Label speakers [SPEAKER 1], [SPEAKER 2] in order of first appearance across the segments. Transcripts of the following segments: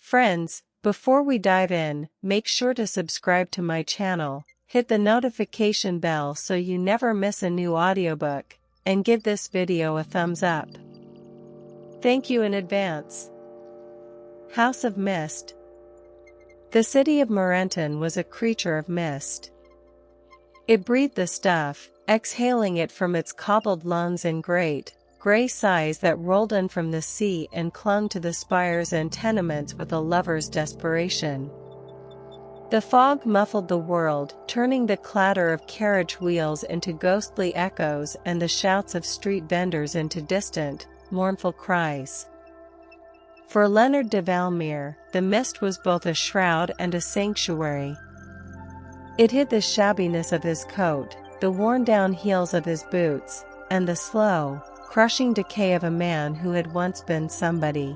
[SPEAKER 1] Friends, before we dive in, make sure to subscribe to my channel, hit the notification bell so you never miss a new audiobook, and give this video a thumbs up. Thank you in advance. House of Mist. The city of Marenton was a creature of mist. It breathed the stuff, exhaling it from its cobbled lungs in great, grey sighs that rolled in from the sea and clung to the spires and tenements with a lover's desperation. The fog muffled the world, turning the clatter of carriage wheels into ghostly echoes and the shouts of street vendors into distant, mournful cries. For Leonard de Valmir, the mist was both a shroud and a sanctuary. It hid the shabbiness of his coat, the worn-down heels of his boots, and the slow, crushing decay of a man who had once been somebody.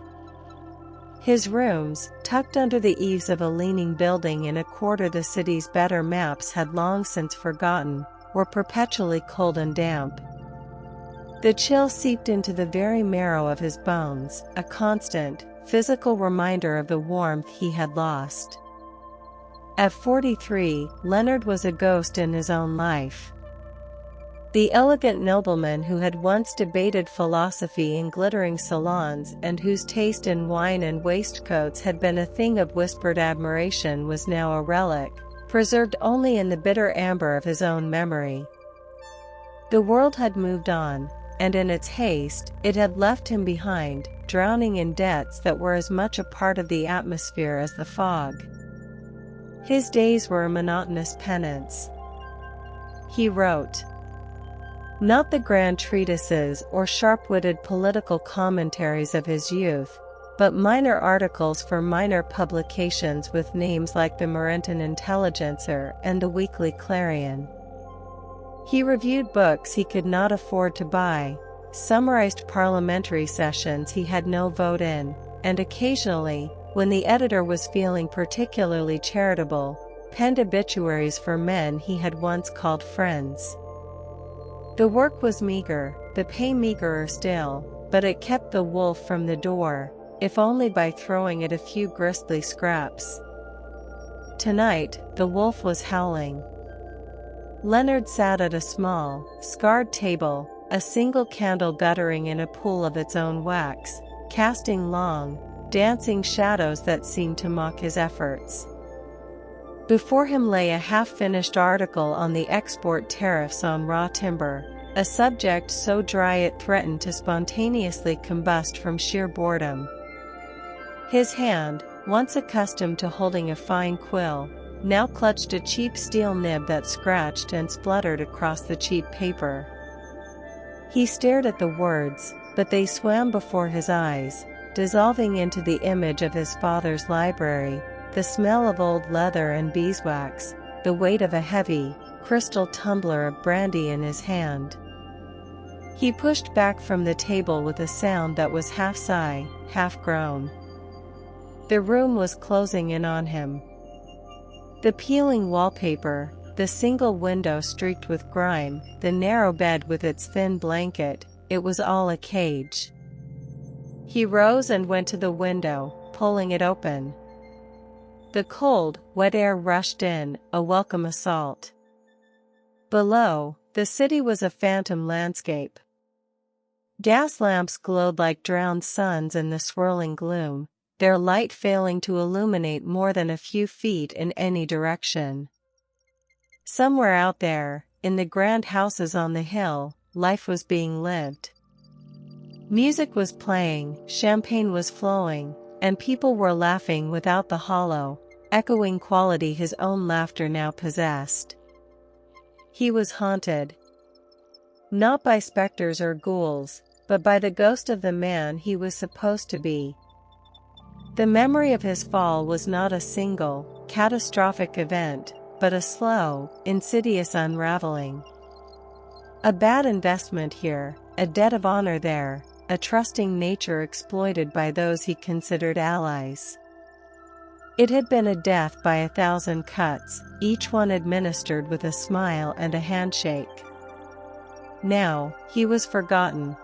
[SPEAKER 1] His rooms, tucked under the eaves of a leaning building in a quarter the city's better maps had long since forgotten, were perpetually cold and damp. The chill seeped into the very marrow of his bones, a constant, physical reminder of the warmth he had lost. At 43, Leonard was a ghost in his own life. The elegant nobleman who had once debated philosophy in glittering salons and whose taste in wine and waistcoats had been a thing of whispered admiration was now a relic, preserved only in the bitter amber of his own memory. The world had moved on, and in its haste, it had left him behind, drowning in debts that were as much a part of the atmosphere as the fog. His days were a monotonous penance. He wrote not the grand treatises or sharp-witted political commentaries of his youth, but minor articles for minor publications with names like the Marenton Intelligencer and the Weekly Clarion. He reviewed books he could not afford to buy, summarized parliamentary sessions he had no vote in, and occasionally, when the editor was feeling particularly charitable, penned obituaries for men he had once called friends. The work was meager, the pay meagerer still, but it kept the wolf from the door, if only by throwing it a few gristly scraps. Tonight, the wolf was howling. Leonard sat at a small, scarred table, a single candle guttering in a pool of its own wax, casting long, dancing shadows that seemed to mock his efforts. Before him lay a half-finished article on the export tariffs on raw timber, a subject so dry it threatened to spontaneously combust from sheer boredom. His hand, once accustomed to holding a fine quill, now clutched a cheap steel nib that scratched and spluttered across the cheap paper. He stared at the words, but they swam before his eyes, dissolving into the image of his father's library, the smell of old leather and beeswax, the weight of a heavy, crystal tumbler of brandy in his hand. He pushed back from the table with a sound that was half sigh, half groan. The room was closing in on him. The peeling wallpaper, the single window streaked with grime, the narrow bed with its thin blanket, it was all a cage. He rose and went to the window, pulling it open. The cold, wet air rushed in, a welcome assault. Below, the city was a phantom landscape. Gas lamps glowed like drowned suns in the swirling gloom, their light failing to illuminate more than a few feet in any direction. Somewhere out there, in the grand houses on the hill, life was being lived. Music was playing, champagne was flowing, and people were laughing without the hollow, echoing quality his own laughter now possessed. He was haunted. Not by specters or ghouls, but by the ghost of the man he was supposed to be. The memory of his fall was not a single, catastrophic event, but a slow, insidious unraveling. A bad investment here, a debt of honor there, a trusting nature exploited by those he considered allies. It had been a death by 1,000 cuts, each one administered with a smile and a handshake. Now, he was forgotten.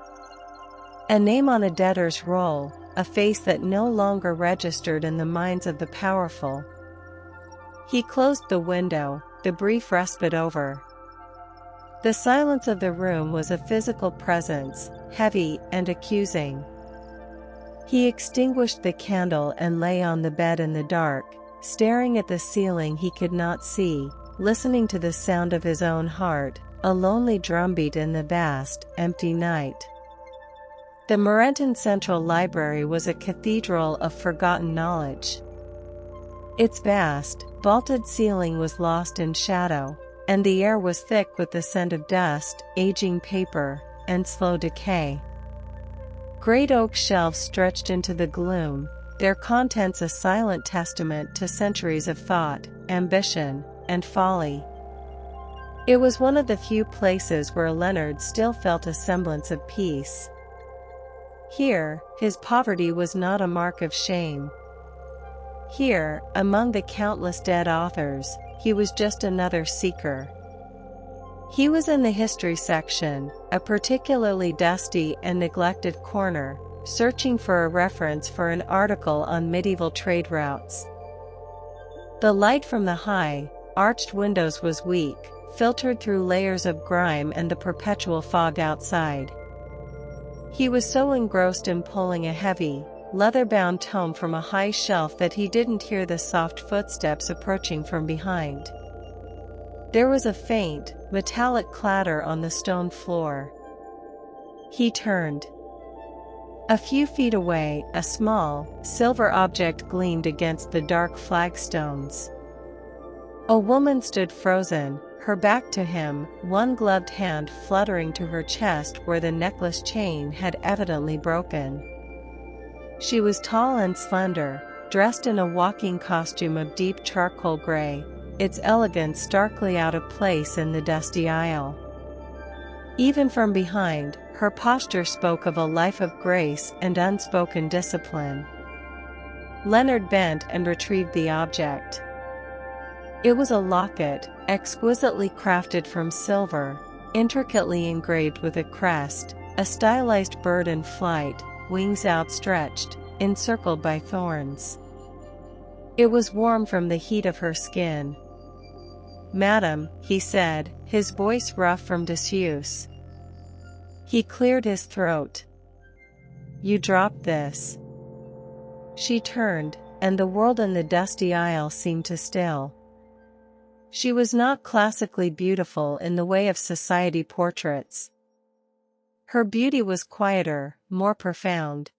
[SPEAKER 1] A name on a debtor's roll, a face that no longer registered in the minds of the powerful. He closed the window, the brief respite over. The silence of the room was a physical presence, heavy and accusing. He extinguished the candle and lay on the bed in the dark, staring at the ceiling he could not see, listening to the sound of his own heart, a lonely drumbeat in the vast, empty night. The Marenton Central Library was a cathedral of forgotten knowledge. Its vast, vaulted ceiling was lost in shadow, and the air was thick with the scent of dust, aging paper, and slow decay. Great oak shelves stretched into the gloom, their contents a silent testament to centuries of thought, ambition, and folly. It was one of the few places where Leonard still felt a semblance of peace. Here, his poverty was not a mark of shame. Here, among the countless dead authors, he was just another seeker. He was in the history section, a particularly dusty and neglected corner, searching for a reference for an article on medieval trade routes. The light from the high, arched windows was weak, filtered through layers of grime and the perpetual fog outside. He was so engrossed in pulling a heavy, leather-bound tome from a high shelf that he didn't hear the soft footsteps approaching from behind. There was a faint, metallic clatter on the stone floor. He turned. A few feet away, a small, silver object gleamed against the dark flagstones. A woman stood frozen, her back to him, one gloved hand fluttering to her chest where the necklace chain had evidently broken. She was tall and slender, dressed in a walking costume of deep charcoal gray, its elegance starkly out of place in the dusty aisle. Even from behind, her posture spoke of a life of grace and unspoken discipline. Leonard bent and retrieved the object. It was a locket, exquisitely crafted from silver, intricately engraved with a crest, a stylized bird in flight, wings outstretched, encircled by thorns. It was warm from the heat of her skin. "Madam," he said, his voice rough from disuse. He cleared his throat. "You dropped this." She turned, and the world in the dusty aisle seemed to still. She was not classically beautiful in the way of society portraits. Her beauty was quieter, more profound.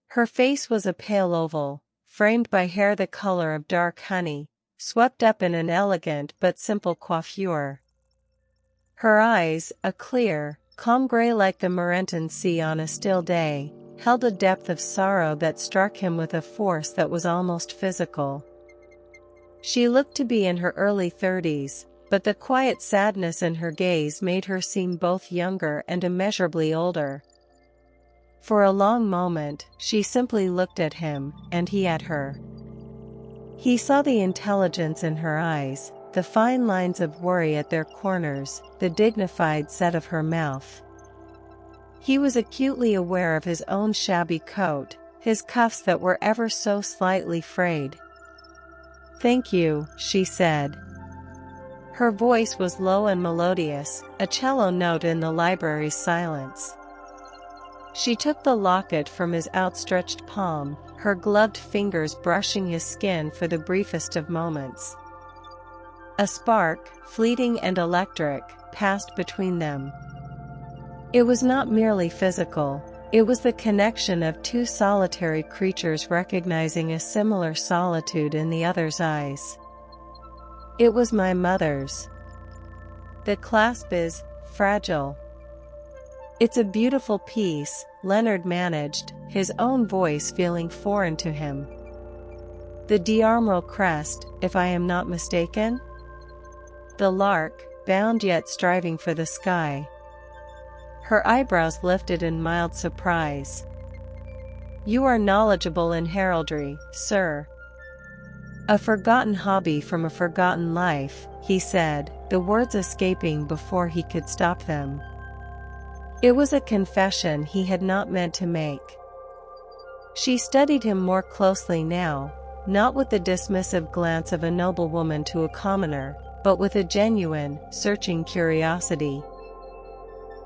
[SPEAKER 1] Her face was a pale oval, framed by hair the color of dark honey, swept up in an elegant but simple coiffure. Her eyes, a clear, calm gray like the Marenton Sea on a still day, held a depth of sorrow that struck him with a force that was almost physical. She looked to be in her early 30s, but the quiet sadness in her gaze made her seem both younger and immeasurably older. For a long moment, she simply looked at him, and he at her. He saw the intelligence in her eyes, the fine lines of worry at their corners, the dignified set of her mouth. He was acutely aware of his own shabby coat, his cuffs that were ever so slightly frayed. "Thank you," she said. Her voice was low and melodious, a cello note in the library's silence. She took the locket from his outstretched palm, her gloved fingers brushing his skin for the briefest of moments. A spark, fleeting and electric, passed between them. It was not merely physical, it was the connection of two solitary creatures recognizing a similar solitude in the other's eyes. "It was my mother's. The clasp is fragile." "It's a beautiful piece," Leonard managed, his own voice feeling foreign to him. "The d'Armorel crest, if I am not mistaken?" The lark, bound yet striving for the sky. Her eyebrows lifted in mild surprise. "You are knowledgeable in heraldry, sir." "A forgotten hobby from a forgotten life," he said, the words escaping before he could stop them. It was a confession he had not meant to make. She studied him more closely now, not with the dismissive glance of a noblewoman to a commoner, but with a genuine, searching curiosity.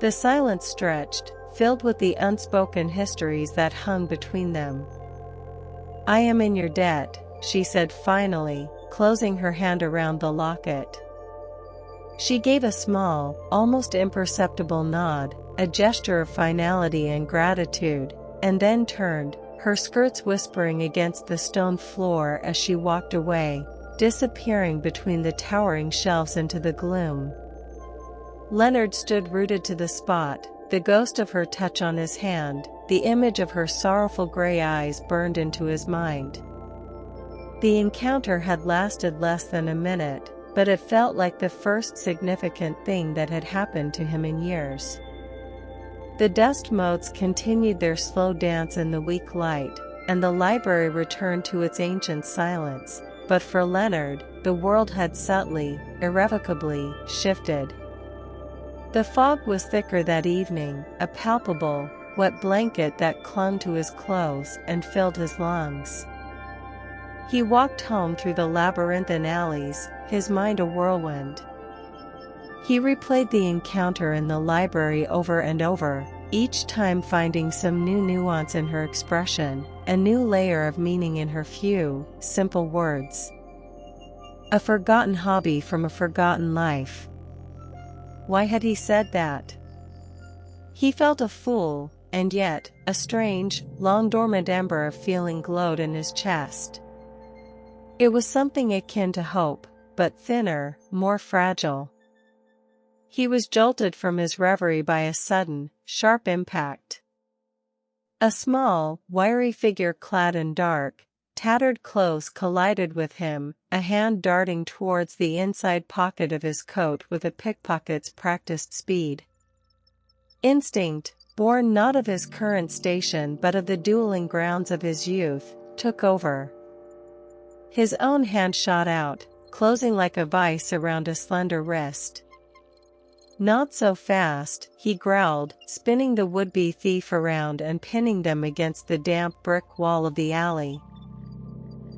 [SPEAKER 1] The silence stretched, filled with the unspoken histories that hung between them. "I am in your debt," she said finally, closing her hand around the locket. She gave a small, almost imperceptible nod, a gesture of finality and gratitude, and then turned, her skirts whispering against the stone floor as she walked away, disappearing between the towering shelves into the gloom. Leonard stood rooted to the spot, the ghost of her touch on his hand, the image of her sorrowful gray eyes burned into his mind. The encounter had lasted less than a minute, but it felt like the first significant thing that had happened to him in years. The dust motes continued their slow dance in the weak light, and the library returned to its ancient silence, but for Leonard, the world had subtly, irrevocably, shifted. The fog was thicker that evening, a palpable, wet blanket that clung to his clothes and filled his lungs. He walked home through the labyrinthine alleys, his mind a whirlwind. He replayed the encounter in the library over and over, each time finding some new nuance in her expression, a new layer of meaning in her few, simple words. A forgotten hobby from a forgotten life. Why had he said that? He felt a fool, and yet, a strange, long-dormant ember of feeling glowed in his chest. It was something akin to hope, but thinner, more fragile. He was jolted from his reverie by a sudden, sharp impact. A small, wiry figure clad in dark, tattered clothes collided with him, a hand darting towards the inside pocket of his coat with a pickpocket's practiced speed. Instinct, born not of his current station but of the dueling grounds of his youth, took over. His own hand shot out, closing like a vice around a slender wrist. "Not so fast," he growled, spinning the would-be thief around and pinning them against the damp brick wall of the alley.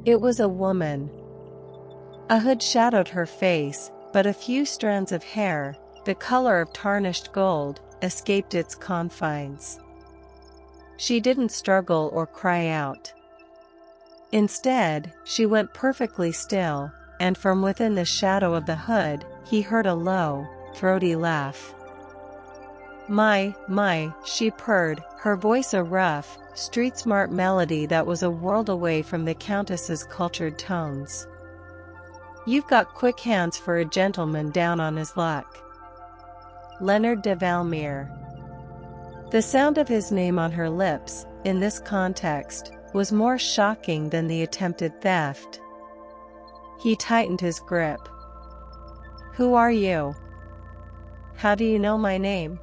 [SPEAKER 1] It was a woman. A hood shadowed her face, but a few strands of hair, the color of tarnished gold, escaped its confines. She didn't struggle or cry out. Instead, she went perfectly still, and from within the shadow of the hood, he heard a low, throaty laugh. My, she purred, her voice a rough, street-smart melody that was a world away from the Countess's cultured tones. "You've got quick hands for a gentleman down on his luck." Leonard de Valmir. The sound of his name on her lips, in this context, was more shocking than the attempted theft. He tightened his grip. "Who are you? How do you know my name?"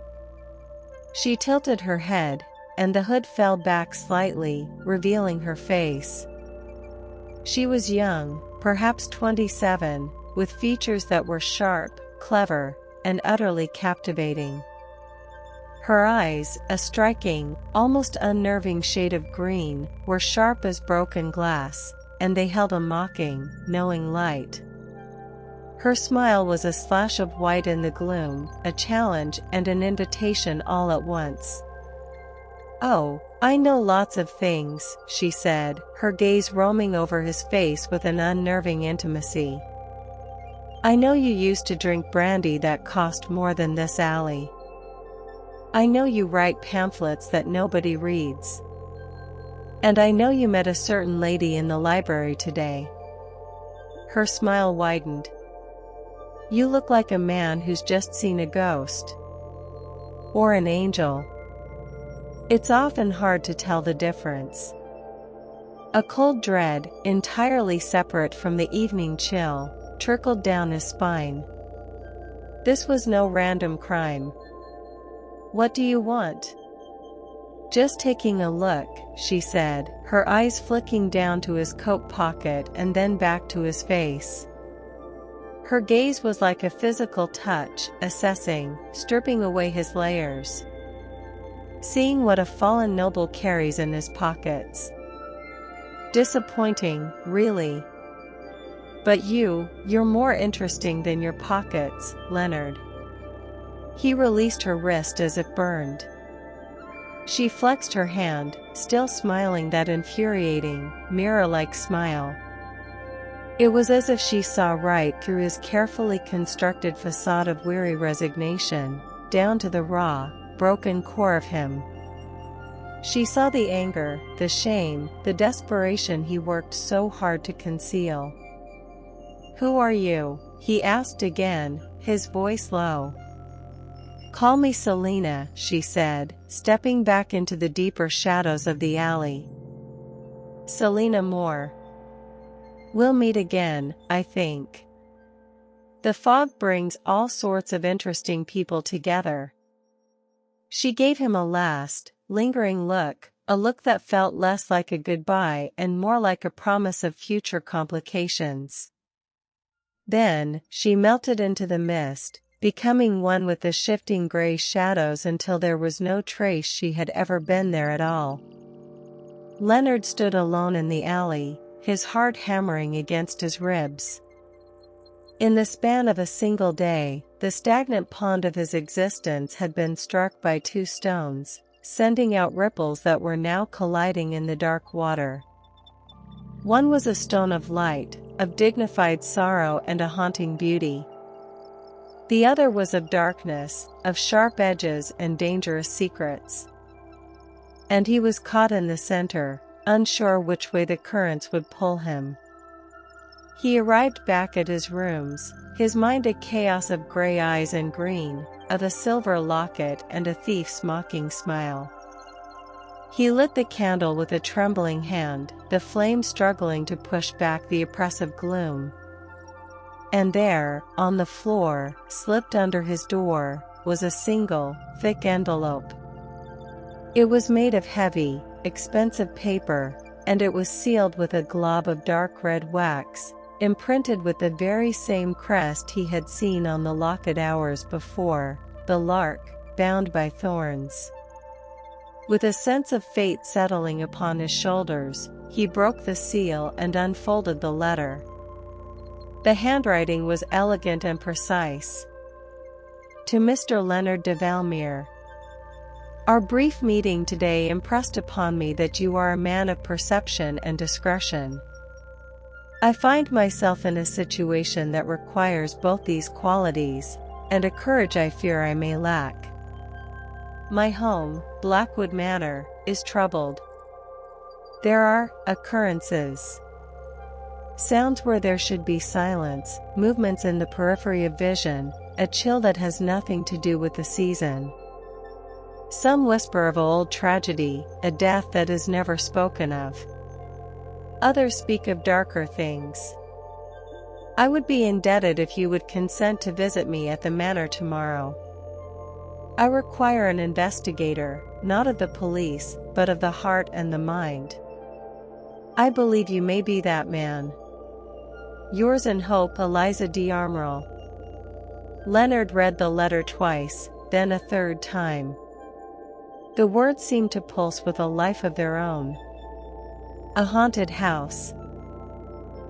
[SPEAKER 1] She tilted her head, and the hood fell back slightly, revealing her face. She was young, perhaps 27, with features that were sharp, clever, and utterly captivating. Her eyes, a striking, almost unnerving shade of green, were sharp as broken glass, and they held a mocking, knowing light. Her smile was a slash of white in the gloom, a challenge and an invitation all at once. "Oh, I know lots of things," she said, her gaze roaming over his face with an unnerving intimacy. "I know you used to drink brandy that cost more than this alley. I know you write pamphlets that nobody reads. And I know you met a certain lady in the library today." Her smile widened. "You look like a man who's just seen a ghost. Or an angel. It's often hard to tell the difference." A cold dread, entirely separate from the evening chill, trickled down his spine. This was no random crime. "What do you want?" "Just taking a look," she said, her eyes flicking down to his coat pocket and then back to his face. Her gaze was like a physical touch, assessing, stripping away his layers. seeing what a fallen noble carries in his pockets. Disappointing, really. But you're more interesting than your pockets, Leonard. He released her wrist as if burned. She flexed her hand, still smiling that infuriating, mirror-like smile. It was as if she saw right through his carefully constructed facade of weary resignation, down to the raw, broken core of him. She saw the anger, the shame, the desperation he worked so hard to conceal. "Who are you?" he asked again, his voice low. "Call me Selina," she said, stepping back into the deeper shadows of the alley. "Selina Moore. We'll meet again, I think. The fog brings all sorts of interesting people together." She gave him a last, lingering look, a look that felt less like a goodbye and more like a promise of future complications. Then, she melted into the mist, becoming one with the shifting gray shadows until there was no trace she had ever been there at all. Leonard stood alone in the alley, his heart hammering against his ribs. In the span of a single day, the stagnant pond of his existence had been struck by two stones, sending out ripples that were now colliding in the dark water. One was a stone of light, of dignified sorrow and a haunting beauty. The other was of darkness, of sharp edges and dangerous secrets. And he was caught in the center, unsure which way the currents would pull him. He arrived back at his rooms, his mind a chaos of gray eyes and green, of a silver locket and a thief's mocking smile. He lit the candle with a trembling hand, the flame struggling to push back the oppressive gloom. And there, on the floor, slipped under his door, was a single, thick envelope. It was made of heavy, expensive paper, and it was sealed with a glob of dark red wax, imprinted with the very same crest he had seen on the locket hours before, the lark, bound by thorns. With a sense of fate settling upon his shoulders, he broke the seal and unfolded the letter. The handwriting was elegant and precise. To Mr. Leonard de Valmir. Our brief meeting today impressed upon me that you are a man of perception and discretion. I find myself in a situation that requires both these qualities, and a courage I fear I may lack. My home, Blackwood Manor, is troubled. There are occurrences. Sounds where there should be silence, movements in the periphery of vision, a chill that has nothing to do with the season. Some whisper of old tragedy, a death that is never spoken of. Others speak of darker things. I would be indebted if you would consent to visit me at the manor tomorrow. I require an investigator, not of the police, but of the heart and the mind. I believe you may be that man. Yours in hope, Eliza d'Armorel. Leonard read the letter twice, then a third time. The words seemed to pulse with a life of their own. A haunted house.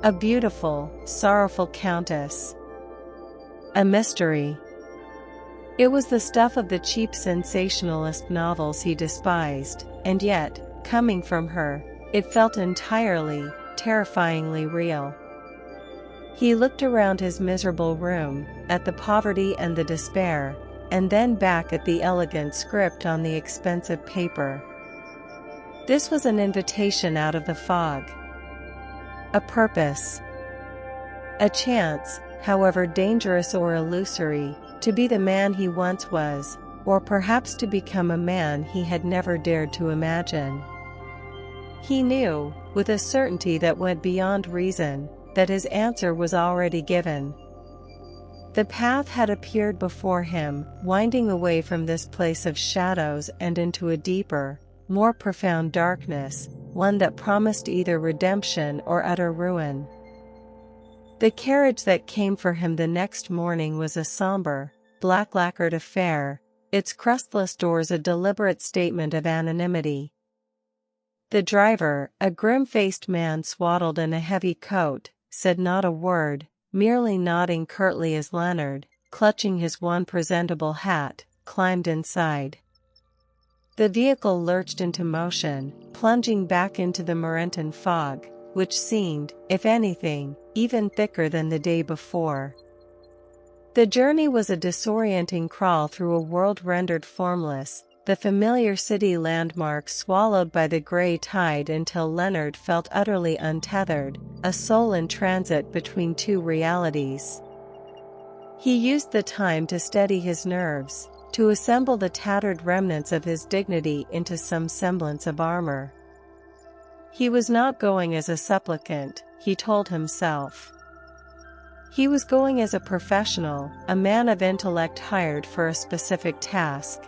[SPEAKER 1] A beautiful, sorrowful countess. A mystery. It was the stuff of the cheap sensationalist novels he despised, and yet, coming from her, it felt entirely, terrifyingly real. He looked around his miserable room, at the poverty and the despair, and then back at the elegant script on the expensive paper. This was an invitation out of the fog. A purpose. A chance, however dangerous or illusory, to be the man he once was, or perhaps to become a man he had never dared to imagine. He knew, with a certainty that went beyond reason, that his answer was already given. The path had appeared before him, winding away from this place of shadows and into a deeper, more profound darkness, one that promised either redemption or utter ruin. The carriage that came for him the next morning was a somber, black-lacquered affair, its crustless doors a deliberate statement of anonymity. The driver, a grim-faced man swaddled in a heavy coat, said not a word, merely nodding curtly as Leonard, clutching his one presentable hat, climbed inside. The vehicle lurched into motion, plunging back into the Marenton fog, which seemed, if anything, even thicker than the day before. The journey was a disorienting crawl through a world rendered formless, the familiar city landmarks swallowed by the grey tide until Leonard felt utterly untethered, a soul in transit between two realities. He used the time to steady his nerves, to assemble the tattered remnants of his dignity into some semblance of armor. He was not going as a supplicant, he told himself. He was going as a professional, a man of intellect hired for a specific task.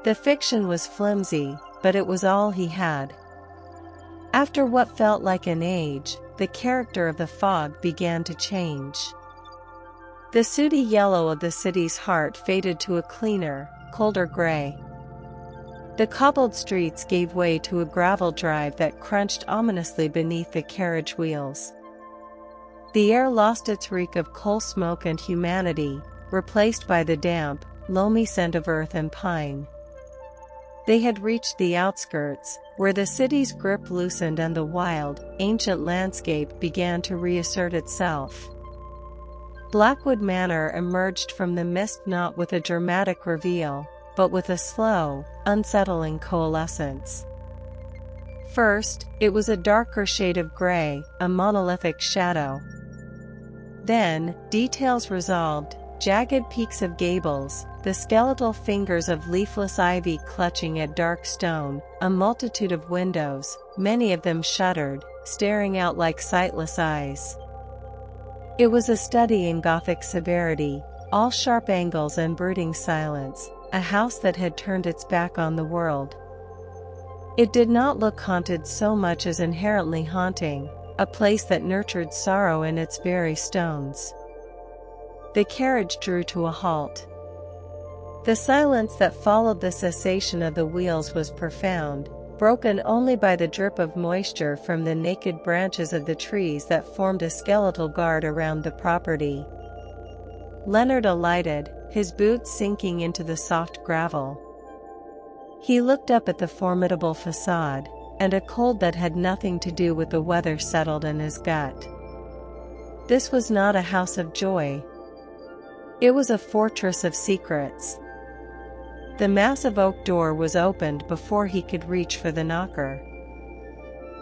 [SPEAKER 1] The fiction was flimsy, but it was all he had. After what felt like an age, the character of the fog began to change. The sooty yellow of the city's heart faded to a cleaner, colder gray. The cobbled streets gave way to a gravel drive that crunched ominously beneath the carriage wheels. The air lost its reek of coal smoke and humanity, replaced by the damp, loamy scent of earth and pine. They had reached the outskirts, where the city's grip loosened and the wild, ancient landscape began to reassert itself. Blackwood Manor emerged from the mist not with a dramatic reveal, but with a slow, unsettling coalescence. First, it was a darker shade of gray, a monolithic shadow. Then, details resolved, jagged peaks of gables, the skeletal fingers of leafless ivy clutching at dark stone, a multitude of windows, many of them shuttered, staring out like sightless eyes. It was a study in Gothic severity, all sharp angles and brooding silence, a house that had turned its back on the world. It did not look haunted so much as inherently haunting, a place that nurtured sorrow in its very stones. The carriage drew to a halt. The silence that followed the cessation of the wheels was profound, broken only by the drip of moisture from the naked branches of the trees that formed a skeletal guard around the property. Leonard alighted, his boots sinking into the soft gravel. He looked up at the formidable facade, and a cold that had nothing to do with the weather settled in his gut. This was not a house of joy. It was a fortress of secrets. The massive oak door was opened before he could reach for the knocker.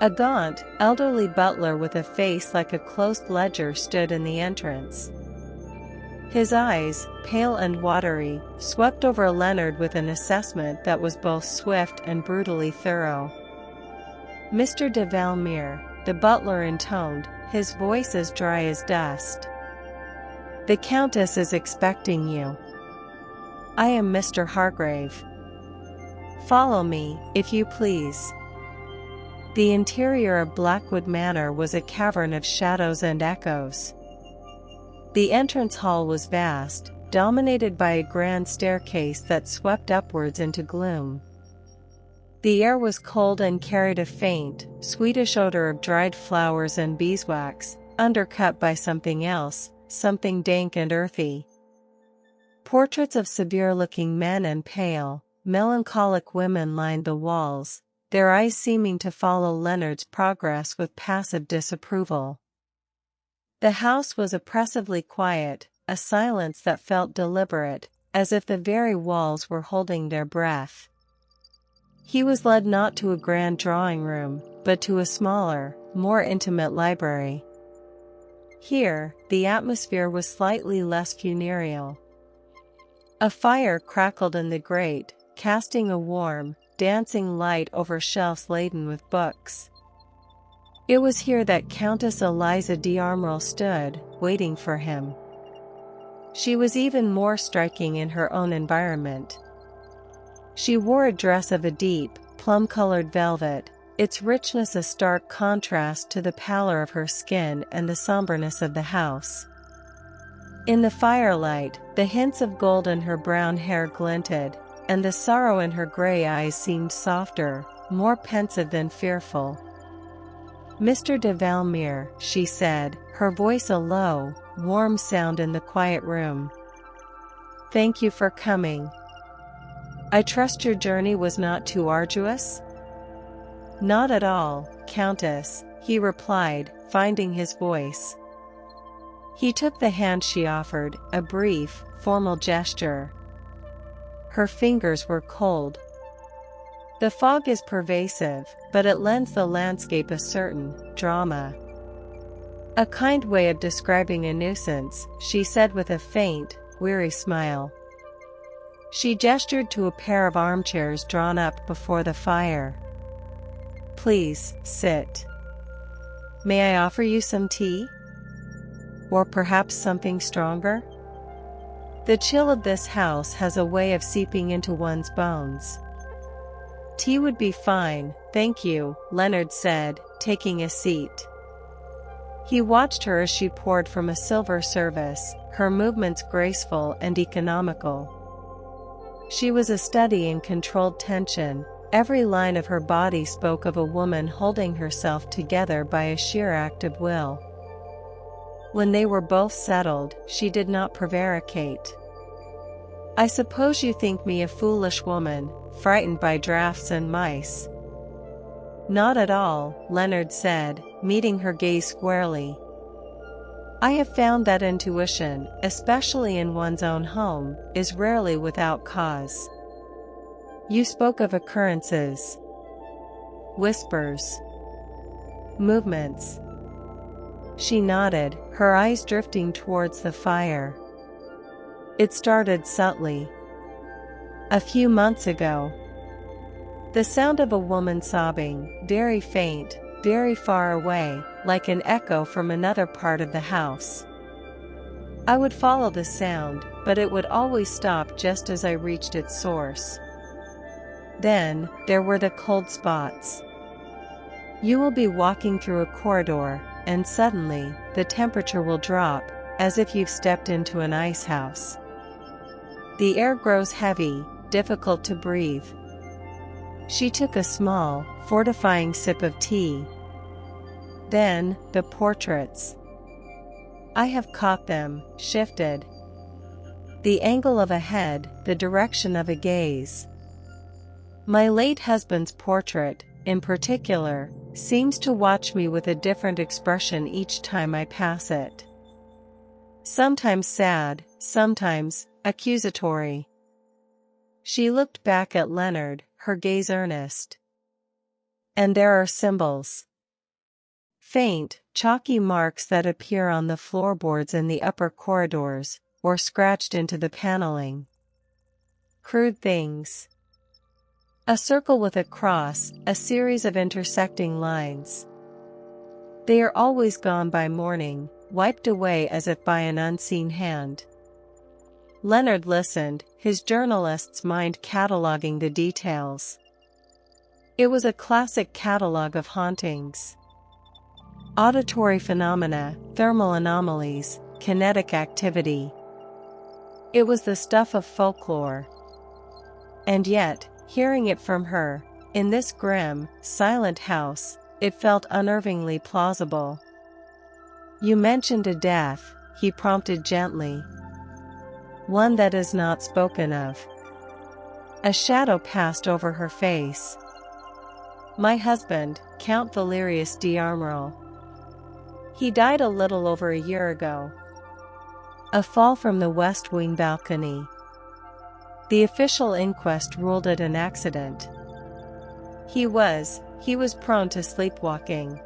[SPEAKER 1] A gaunt, elderly butler with a face like a closed ledger stood in the entrance. His eyes, pale and watery, swept over Leonard with an assessment that was both swift and brutally thorough. "Mr. de Valmir," the butler intoned, his voice as dry as dust. "The Countess is expecting you." "I am Mr. Hargrave." "Follow me, if you please." The interior of Blackwood Manor was a cavern of shadows and echoes. The entrance hall was vast, dominated by a grand staircase that swept upwards into gloom. The air was cold and carried a faint, sweetish odor of dried flowers and beeswax, undercut by something else, something dank and earthy. Portraits of severe-looking men and pale, melancholic women lined the walls, their eyes seeming to follow Leonard's progress with passive disapproval. The house was oppressively quiet, a silence that felt deliberate, as if the very walls were holding their breath. He was led not to a grand drawing room, but to a smaller, more intimate library. Here, the atmosphere was slightly less funereal. A fire crackled in the grate, casting a warm, dancing light over shelves laden with books. It was here that Countess Eliza d'Armrel stood, waiting for him. She was even more striking in her own environment. She wore a dress of a deep, plum-colored velvet, its richness a stark contrast to the pallor of her skin and the somberness of the house. In the firelight, the hints of gold in her brown hair glinted, and the sorrow in her gray eyes seemed softer, more pensive than fearful. "Mr. de Valmir," she said, her voice a low, warm sound in the quiet room. "Thank you for coming. I trust your journey was not too arduous?" "Not at all, Countess," he replied, finding his voice. He took the hand she offered, a brief, formal gesture. Her fingers were cold. "The fog is pervasive, but it lends the landscape a certain drama." "A kind way of describing a nuisance," she said with a faint, weary smile. She gestured to a pair of armchairs drawn up before the fire. "Please, sit. May I offer you some tea? Or perhaps something stronger? The chill of this house has a way of seeping into one's bones." "Tea would be fine, thank you," Leonard said, taking a seat. He watched her as she poured from a silver service, her movements graceful and economical. She was a study in controlled tension. Every line of her body spoke of a woman holding herself together by a sheer act of will. When they were both settled, she did not prevaricate. "I suppose you think me a foolish woman, frightened by draughts and mice." "Not at all," Leonard said, meeting her gaze squarely. "I have found that intuition, especially in one's own home, is rarely without cause." "You spoke of occurrences. Whispers. Movements." She nodded, her eyes drifting towards the fire. "It started subtly. A few months ago. The sound of a woman sobbing, very faint, very far away, like an echo from another part of the house. I would follow the sound, but it would always stop just as I reached its source. Then, there were the cold spots. You will be walking through a corridor, and suddenly, the temperature will drop, as if you've stepped into an ice house. The air grows heavy, difficult to breathe." She took a small, fortifying sip of tea. "Then, the portraits. I have caught them, shifted. The angle of a head, the direction of a gaze. My late husband's portrait, in particular, seems to watch me with a different expression each time I pass it. Sometimes sad, sometimes accusatory." She looked back at Leonard, her gaze earnest. "And there are symbols. Faint, chalky marks that appear on the floorboards in the upper corridors, or scratched into the paneling. Crude things. A circle with a cross, a series of intersecting lines. They are always gone by morning, wiped away as if by an unseen hand." Leonard listened, his journalist's mind cataloguing the details. It was a classic catalogue of hauntings. Auditory phenomena, thermal anomalies, kinetic activity. It was the stuff of folklore. And yet, hearing it from her, in this grim, silent house, it felt unnervingly plausible. "You mentioned a death," he prompted gently. "One that is not spoken of." A shadow passed over her face. "My husband, Count Valerius d'Armorel. He died a little over a year ago. A fall from the west wing balcony. The official inquest ruled it an accident. He was prone to sleepwalking."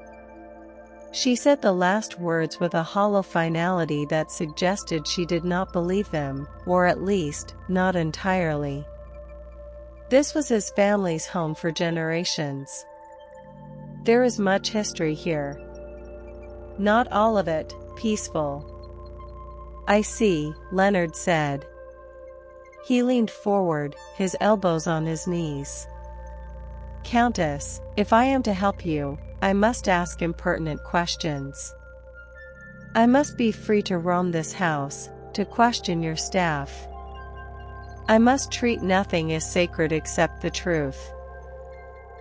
[SPEAKER 1] She said the last words with a hollow finality that suggested she did not believe them, or at least, not entirely. This was his family's home for generations. There is much history here. Not all of it peaceful. "I see," Leonard said. He leaned forward, his elbows on his knees. "Countess, if I am to help you, I must ask impertinent questions. I must be free to roam this house, to question your staff. I must treat nothing as sacred except the truth."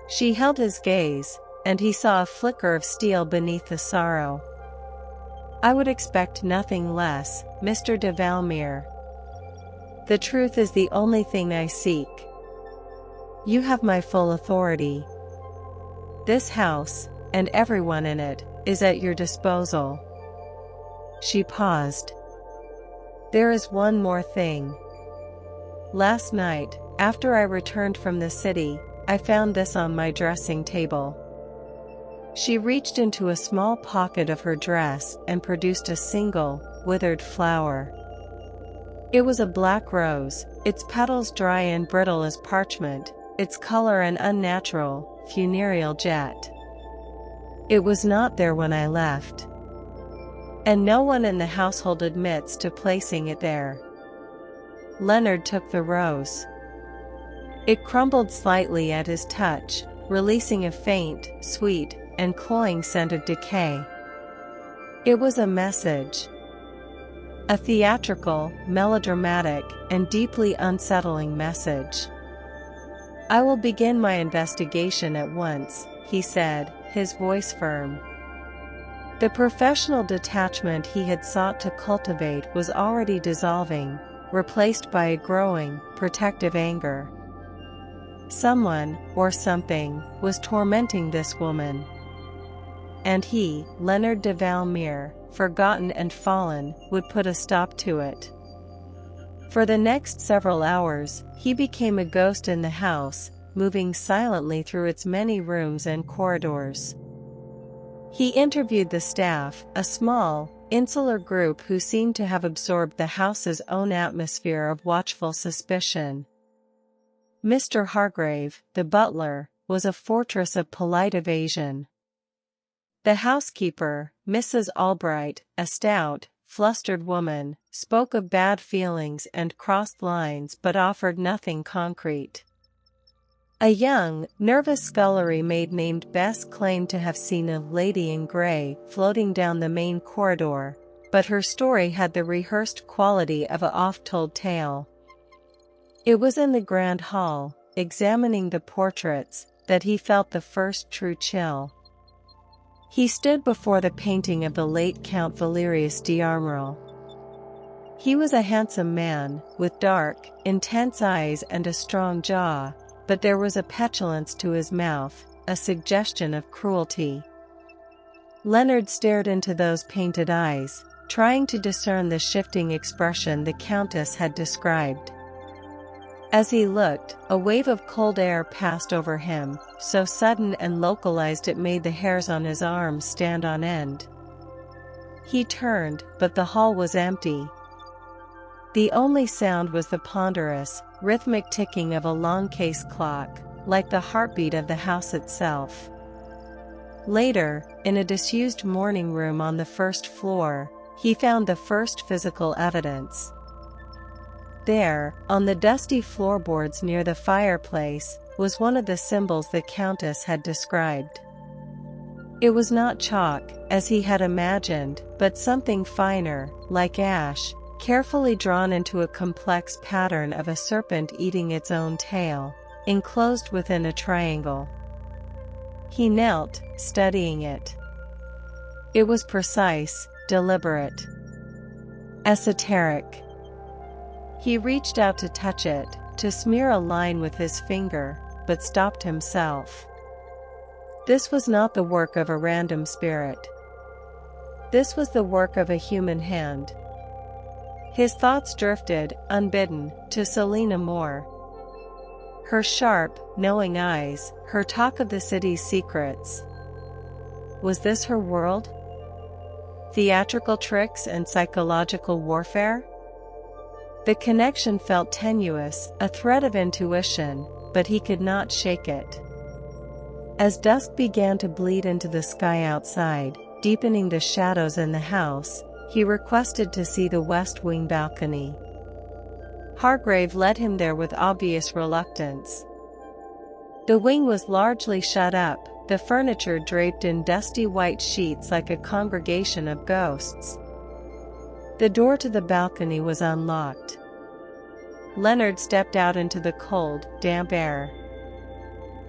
[SPEAKER 1] She held his gaze, and he saw a flicker of steel beneath the sorrow. "I would expect nothing less, Mr. de Valmir. The truth is the only thing I seek. You have my full authority. This house, and everyone in it, is at your disposal." She paused. "There is one more thing. Last night, after I returned from the city, I found this on my dressing table." She reached into a small pocket of her dress and produced a single, withered flower. It was a black rose, its petals dry and brittle as parchment, its color an unnatural, funereal jet. "It was not there when I left. And no one in the household admits to placing it there." Leonard took the rose. It crumbled slightly at his touch, releasing a faint, sweet, and cloying scent of decay. It was a message. A theatrical, melodramatic, and deeply unsettling message. "I will begin my investigation at once," he said, his voice firm. The professional detachment he had sought to cultivate was already dissolving, replaced by a growing, protective anger. Someone, or something, was tormenting this woman. And he, Leonard de Valmir, forgotten and fallen, would put a stop to it. For the next several hours, he became a ghost in the house, moving silently through its many rooms and corridors. He interviewed the staff, a small, insular group who seemed to have absorbed the house's own atmosphere of watchful suspicion. Mr. Hargrave, the butler, was a fortress of polite evasion. The housekeeper, Mrs. Albright, a stout, flustered woman, spoke of bad feelings and crossed lines but offered nothing concrete. A young, nervous scullery maid named Bess claimed to have seen a lady in grey floating down the main corridor, but her story had the rehearsed quality of a oft-told tale. It was in the grand hall, examining the portraits, that he felt the first true chill. He stood before the painting of the late Count Valerius d'Armorel. He was a handsome man, with dark, intense eyes and a strong jaw, but there was a petulance to his mouth, a suggestion of cruelty. Leonard stared into those painted eyes, trying to discern the shifting expression the Countess had described. As he looked, a wave of cold air passed over him, so sudden and localized it made the hairs on his arms stand on end. He turned, but the hall was empty. The only sound was the ponderous, rhythmic ticking of a long case clock, like the heartbeat of the house itself. Later, in a disused morning room on the first floor, he found the first physical evidence. There, on the dusty floorboards near the fireplace, was one of the symbols the Countess had described. It was not chalk, as he had imagined, but something finer, like ash, carefully drawn into a complex pattern of a serpent eating its own tail, enclosed within a triangle. He knelt, studying it. It was precise, deliberate, esoteric. He reached out to touch it, to smear a line with his finger, but stopped himself. This was not the work of a random spirit. This was the work of a human hand. His thoughts drifted, unbidden, to Selina Moore. Her sharp, knowing eyes, her talk of the city's secrets. Was this her world? Theatrical tricks and psychological warfare? The connection felt tenuous, a thread of intuition, but he could not shake it. As dusk began to bleed into the sky outside, deepening the shadows in the house, he requested to see the west wing balcony. Hargrave led him there with obvious reluctance. The wing was largely shut up, the furniture draped in dusty white sheets like a congregation of ghosts. The door to the balcony was unlocked. Leonard stepped out into the cold, damp air.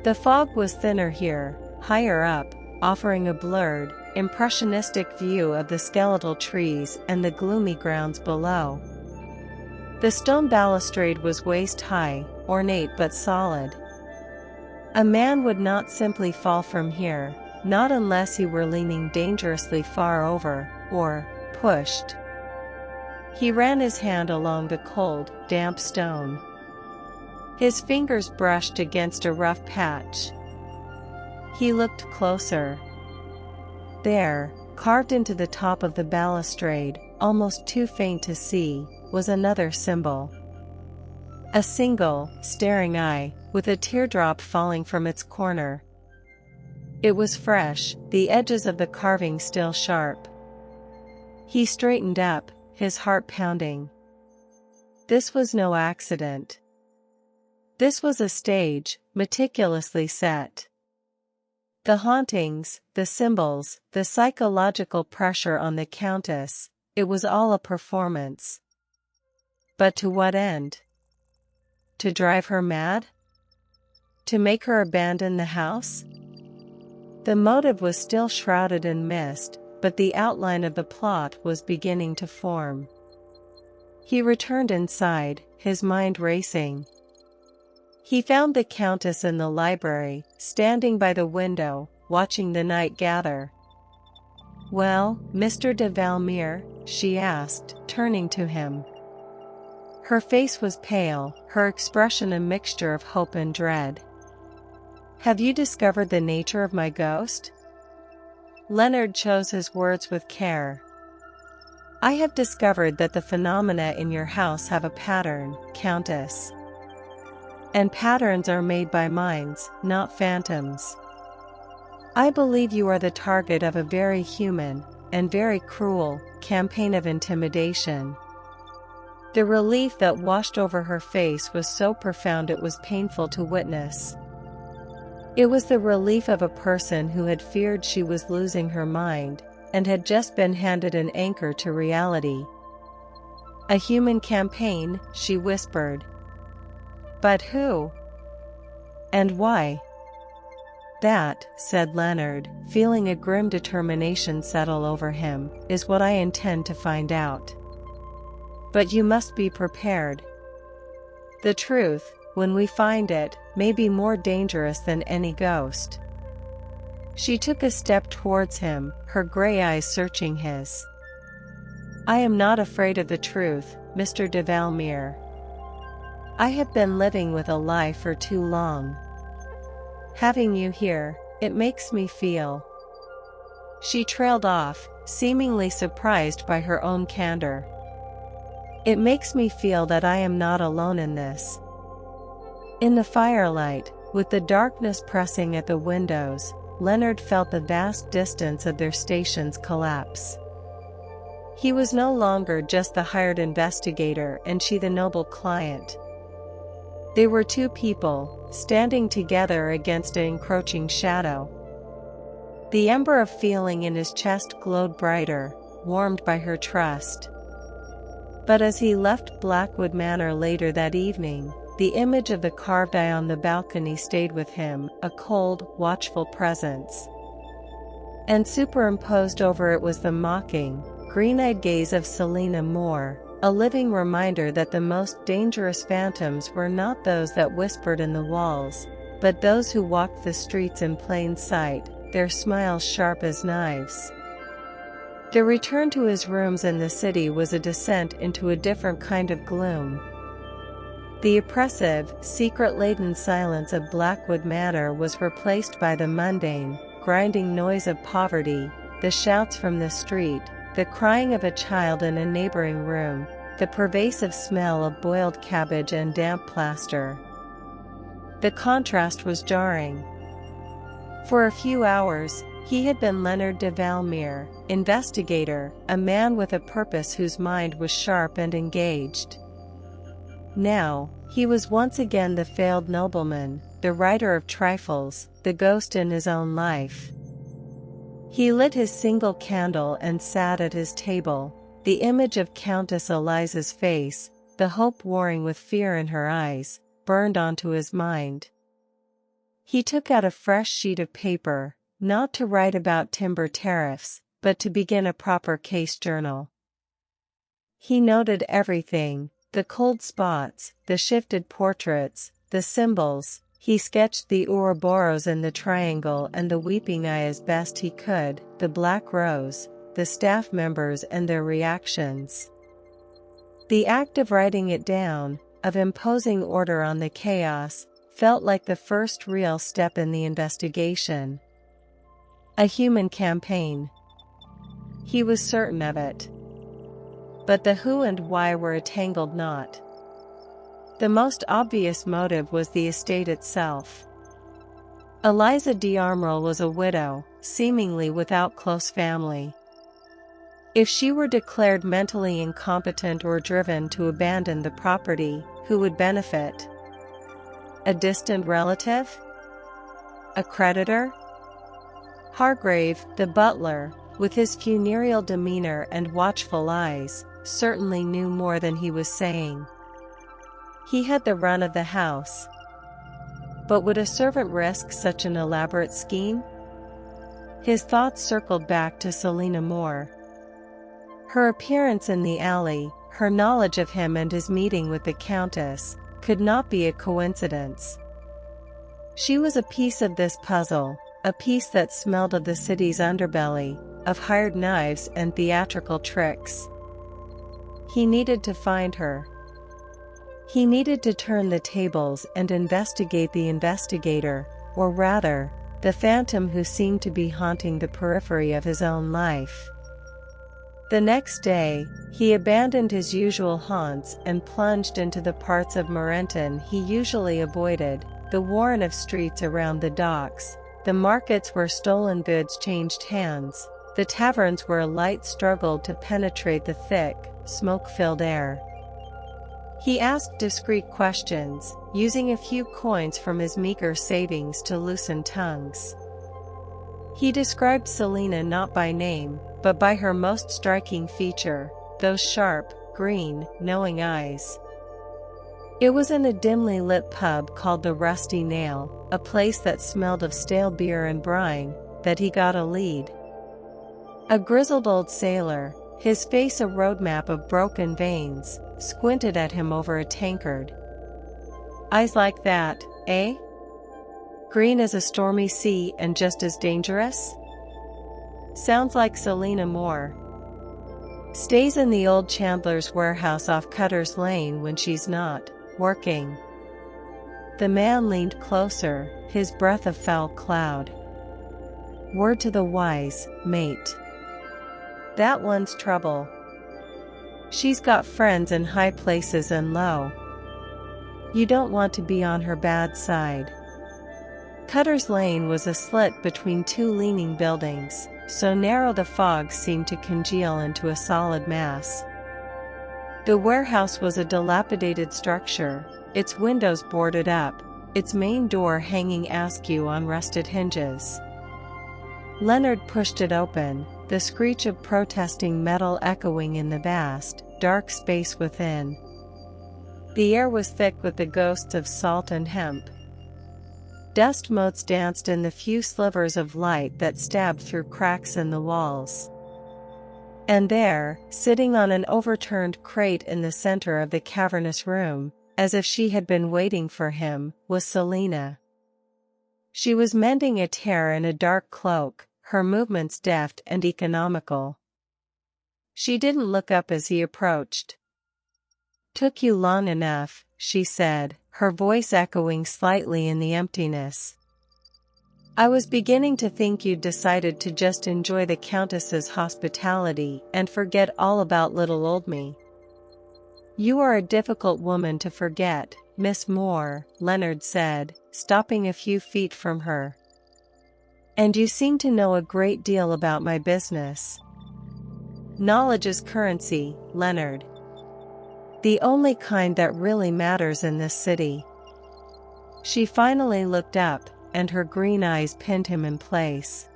[SPEAKER 1] The fog was thinner here, higher up, offering a blurred, impressionistic view of the skeletal trees and the gloomy grounds below. The stone balustrade was waist-high, ornate but solid. A man would not simply fall from here, not unless he were leaning dangerously far over, or pushed. He ran his hand along the cold, damp stone. His fingers brushed against a rough patch. He looked closer. There, carved into the top of the balustrade, almost too faint to see, was another symbol. A single, staring eye, with a teardrop falling from its corner. It was fresh, the edges of the carving still sharp. He straightened up, his heart pounding. This was no accident. This was a stage, meticulously set. The hauntings, the symbols, the psychological pressure on the Countess, it was all a performance. But to what end? To drive her mad? To make her abandon the house? The motive was still shrouded in mist, but the outline of the plot was beginning to form. He returned inside, his mind racing. He found the Countess in the library, standing by the window, watching the night gather. "Well, Mr. de Valmir?" she asked, turning to him. Her face was pale, her expression a mixture of hope and dread. "Have you discovered the nature of my ghost?" Leonard chose his words with care. "I have discovered that the phenomena in your house have a pattern, Countess. And patterns are made by minds, not phantoms. I believe you are the target of a very human, and very cruel, campaign of intimidation." The relief that washed over her face was so profound it was painful to witness. It was the relief of a person who had feared she was losing her mind, and had just been handed an anchor to reality. "A human campaign," she whispered. "But who? And why?" "That," said Leonard, feeling a grim determination settle over him, "is what I intend to find out. But you must be prepared. The truth, when we find it, may be more dangerous than any ghost." She took a step towards him, her gray eyes searching his. "I am not afraid of the truth, Mr. de Valmir. I have been living with a lie for too long. Having you here, it makes me feel—" She trailed off, seemingly surprised by her own candor. "It makes me feel that I am not alone in this." In the firelight, with the darkness pressing at the windows, Leonard felt the vast distance of their stations collapse. He was no longer just the hired investigator and she the noble client. They were two people, standing together against an encroaching shadow. The ember of feeling in his chest glowed brighter, warmed by her trust. But as he left Blackwood Manor later that evening, the image of the carved eye on the balcony stayed with him, a cold, watchful presence. And superimposed over it was the mocking, green-eyed gaze of Selina Moore, a living reminder that the most dangerous phantoms were not those that whispered in the walls, but those who walked the streets in plain sight, their smiles sharp as knives. The return to his rooms in the city was a descent into a different kind of gloom. The oppressive, secret-laden silence of Blackwood Manor was replaced by the mundane, grinding noise of poverty, the shouts from the street, the crying of a child in a neighboring room, the pervasive smell of boiled cabbage and damp plaster. The contrast was jarring. For a few hours, he had been Leonard de Valmir, investigator, a man with a purpose whose mind was sharp and engaged. Now, he was once again the failed nobleman, the writer of trifles, the ghost in his own life. He lit his single candle and sat at his table, The image of Countess Eliza's face, the hope warring with fear in her eyes, burned onto his mind. He took out a fresh sheet of paper, not to write about timber tariffs, but to begin a proper case journal. He noted everything, the cold spots, the shifted portraits, the symbols. He sketched the Ouroboros in the triangle and the weeping eye as best he could, the black rose, the staff members and their reactions. The act of writing it down, of imposing order on the chaos, felt like the first real step in the investigation. A human campaign. He was certain of it. But the who and why were a tangled knot. The most obvious motive was the estate itself. Eliza d'Armrel was a widow, seemingly without close family. If she were declared mentally incompetent or driven to abandon the property, who would benefit? A distant relative? A creditor? Hargrave, the butler, with his funereal demeanor and watchful eyes, certainly knew more than he was saying. He had the run of the house. But would a servant risk such an elaborate scheme? His thoughts circled back to Selina Moore. Her appearance in the alley, her knowledge of him and his meeting with the Countess, could not be a coincidence. She was a piece of this puzzle, a piece that smelled of the city's underbelly, of hired knives and theatrical tricks. He needed to find her. He needed to turn the tables and investigate the investigator, or rather, the phantom who seemed to be haunting the periphery of his own life. The next day, he abandoned his usual haunts and plunged into the parts of Marenton he usually avoided, the warren of streets around the docks, the markets where stolen goods changed hands, the taverns where a light struggled to penetrate the thick, smoke-filled air. He asked discreet questions, using a few coins from his meager savings to loosen tongues. He described Selina not by name, but by her most striking feature, those sharp, green, knowing eyes. It was in a dimly lit pub called the Rusty Nail, a place that smelled of stale beer and brine, that he got a lead. A grizzled old sailor, his face a roadmap of broken veins, squinted at him over a tankard. Eyes like that, eh? Green as a stormy sea and just as dangerous? Sounds like Selina Moore. Stays in the old chandler's warehouse off Cutter's Lane when she's not working. The man leaned closer, his breath a foul cloud. Word to the wise, mate. That one's trouble. She's got friends in high places and low. You don't want to be on her bad side. Cutter's Lane was a slit between two leaning buildings, so narrow the fog seemed to congeal into a solid mass. The warehouse was a dilapidated structure, its windows boarded up, its main door hanging askew on rusted hinges. Leonard pushed it open, the screech of protesting metal echoing in the vast, dark space within. The air was thick with the ghosts of salt and hemp. Dust motes danced in the few slivers of light that stabbed through cracks in the walls. And there, sitting on an overturned crate in the center of the cavernous room, as if she had been waiting for him, was Selina. She was mending a tear in a dark cloak, her movements deft and economical. She didn't look up as he approached. "Took you long enough," she said, her voice echoing slightly in the emptiness. "I was beginning to think you'd decided to just enjoy the Countess's hospitality and forget all about little old me." "You are a difficult woman to forget, Miss Moore," Leonard said, stopping a few feet from her. "And you seem to know a great deal about my business." "Knowledge is currency, Leonard. The only kind that really matters in this city." She finally looked up, and her green eyes pinned him in place.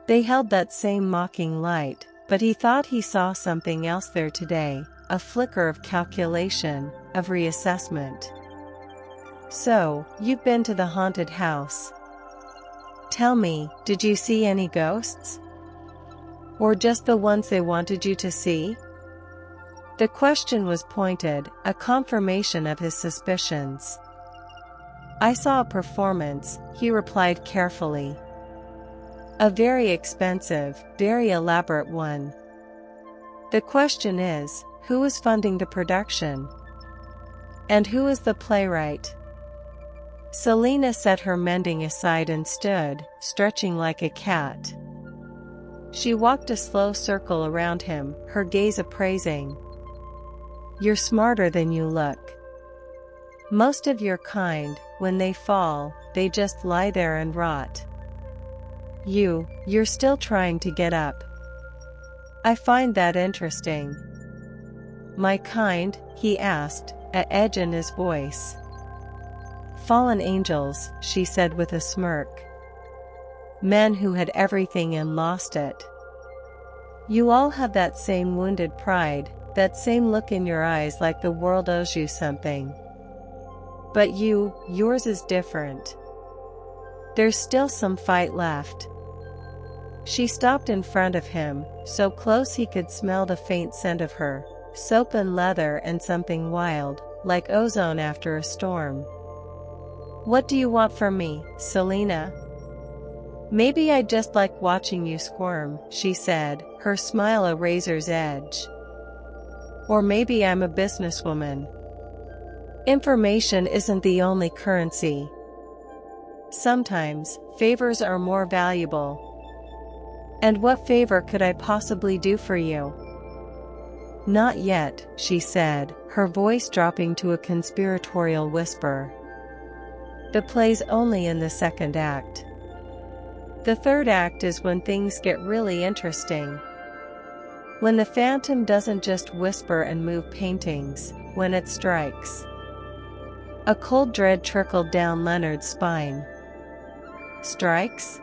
[SPEAKER 1] They held that same mocking light, but he thought he saw something else there today, a flicker of calculation, of reassessment. "So, you've been to the haunted house. Tell me, did you see any ghosts? Or just the ones they wanted you to see?" The question was pointed, a confirmation of his suspicions. "I saw a performance," he replied carefully. "A very expensive, very elaborate one. The question is, who is funding the production? And who is the playwright?" Selina set her mending aside and stood, stretching like a cat. She walked a slow circle around him, her gaze appraising. "You're smarter than you look. Most of your kind, when they fall, they just lie there and rot. You're still trying to get up. I find that interesting." "My kind?" he asked, an edge in his voice. "Fallen angels," she said with a smirk. "Men who had everything and lost it. You all have that same wounded pride, that same look in your eyes like the world owes you something. But yours is different. There's still some fight left." She stopped in front of him, so close he could smell the faint scent of her, soap and leather and something wild, like ozone after a storm. "What do you want from me, Selina?" "Maybe I just like watching you squirm," she said, her smile a razor's edge. "Or maybe I'm a businesswoman. Information isn't the only currency. Sometimes, favors are more valuable." "And what favor could I possibly do for you?" "Not yet," she said, her voice dropping to a conspiratorial whisper. "The play's only in the second act. The third act is when things get really interesting. When the phantom doesn't just whisper and move paintings, when it strikes." A cold dread trickled down Leonard's spine. "Strikes?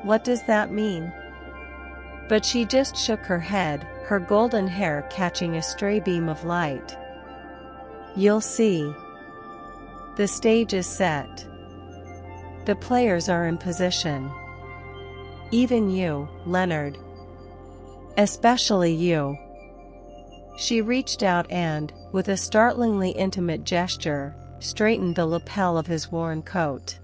[SPEAKER 1] What does that mean?" But she just shook her head, her golden hair catching a stray beam of light. "You'll see. The stage is set. The players are in position. Even you, Leonard. Especially you." She reached out and, with a startlingly intimate gesture, straightened the lapel of his worn coat.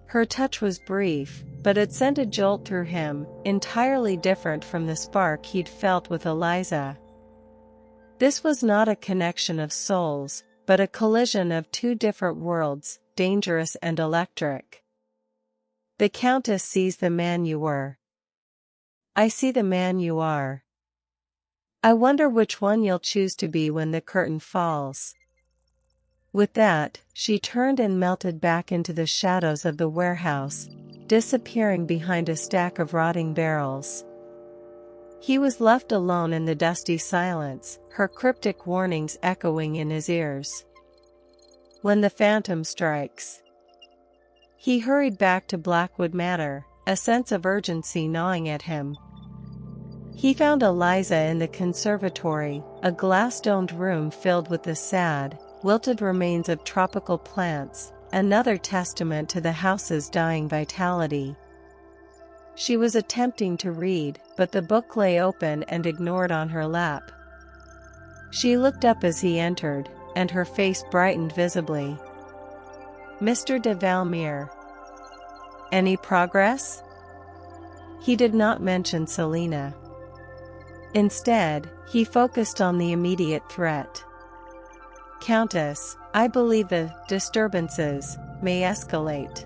[SPEAKER 1] Her touch was brief, but it sent a jolt through him, entirely different from the spark he'd felt with Eliza. This was not a connection of souls, but a collision of two different worlds, dangerous and electric. "The Countess sees the man you were. I see the man you are. I wonder which one you'll choose to be when the curtain falls." With that, she turned and melted back into the shadows of the warehouse, disappearing behind a stack of rotting barrels. He was left alone in the dusty silence, her cryptic warnings echoing in his ears. "When the phantom strikes." He hurried back to Blackwood Manor, a sense of urgency gnawing at him. He found Eliza in the conservatory, a glass-domed room filled with the sad, wilted remains of tropical plants, another testament to the house's dying vitality. She was attempting to read, but the book lay open and ignored on her lap. She looked up as he entered, and her face brightened visibly. "Mr. de Valmir. Any progress?" He did not mention Selina. Instead, he focused on the immediate threat. "Countess, I believe the disturbances may escalate.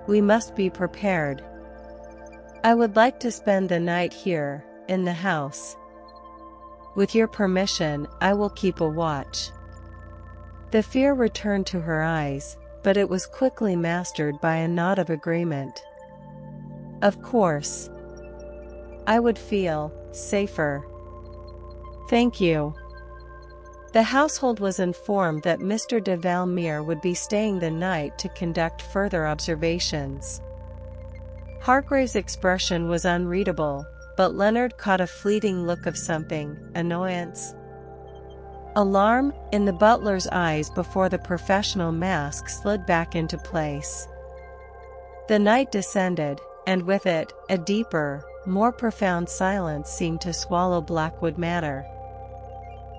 [SPEAKER 1] We must be prepared. I would like to spend the night here, in the house. With your permission, I will keep a watch." The fear returned to her eyes, but it was quickly mastered by a nod of agreement. "Of course. I would feel safer. Thank you." The household was informed that Mr. de Valmir would be staying the night to conduct further observations. Hargrave's expression was unreadable, but Leonard caught a fleeting look of something, annoyance, alarm, in the butler's eyes before the professional mask slid back into place. The night descended, and with it, a deeper, more profound silence seemed to swallow Blackwood Manor.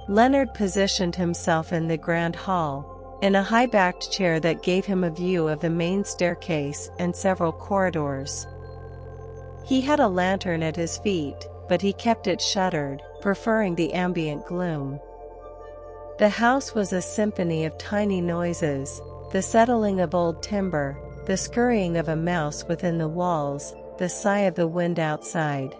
[SPEAKER 1] Leonard positioned himself in the grand hall, in a high-backed chair that gave him a view of the main staircase and several corridors. He had a lantern at his feet, but he kept it shuttered, preferring the ambient gloom. The house was a symphony of tiny noises, the settling of old timber, the scurrying of a mouse within the walls, the sigh of the wind outside.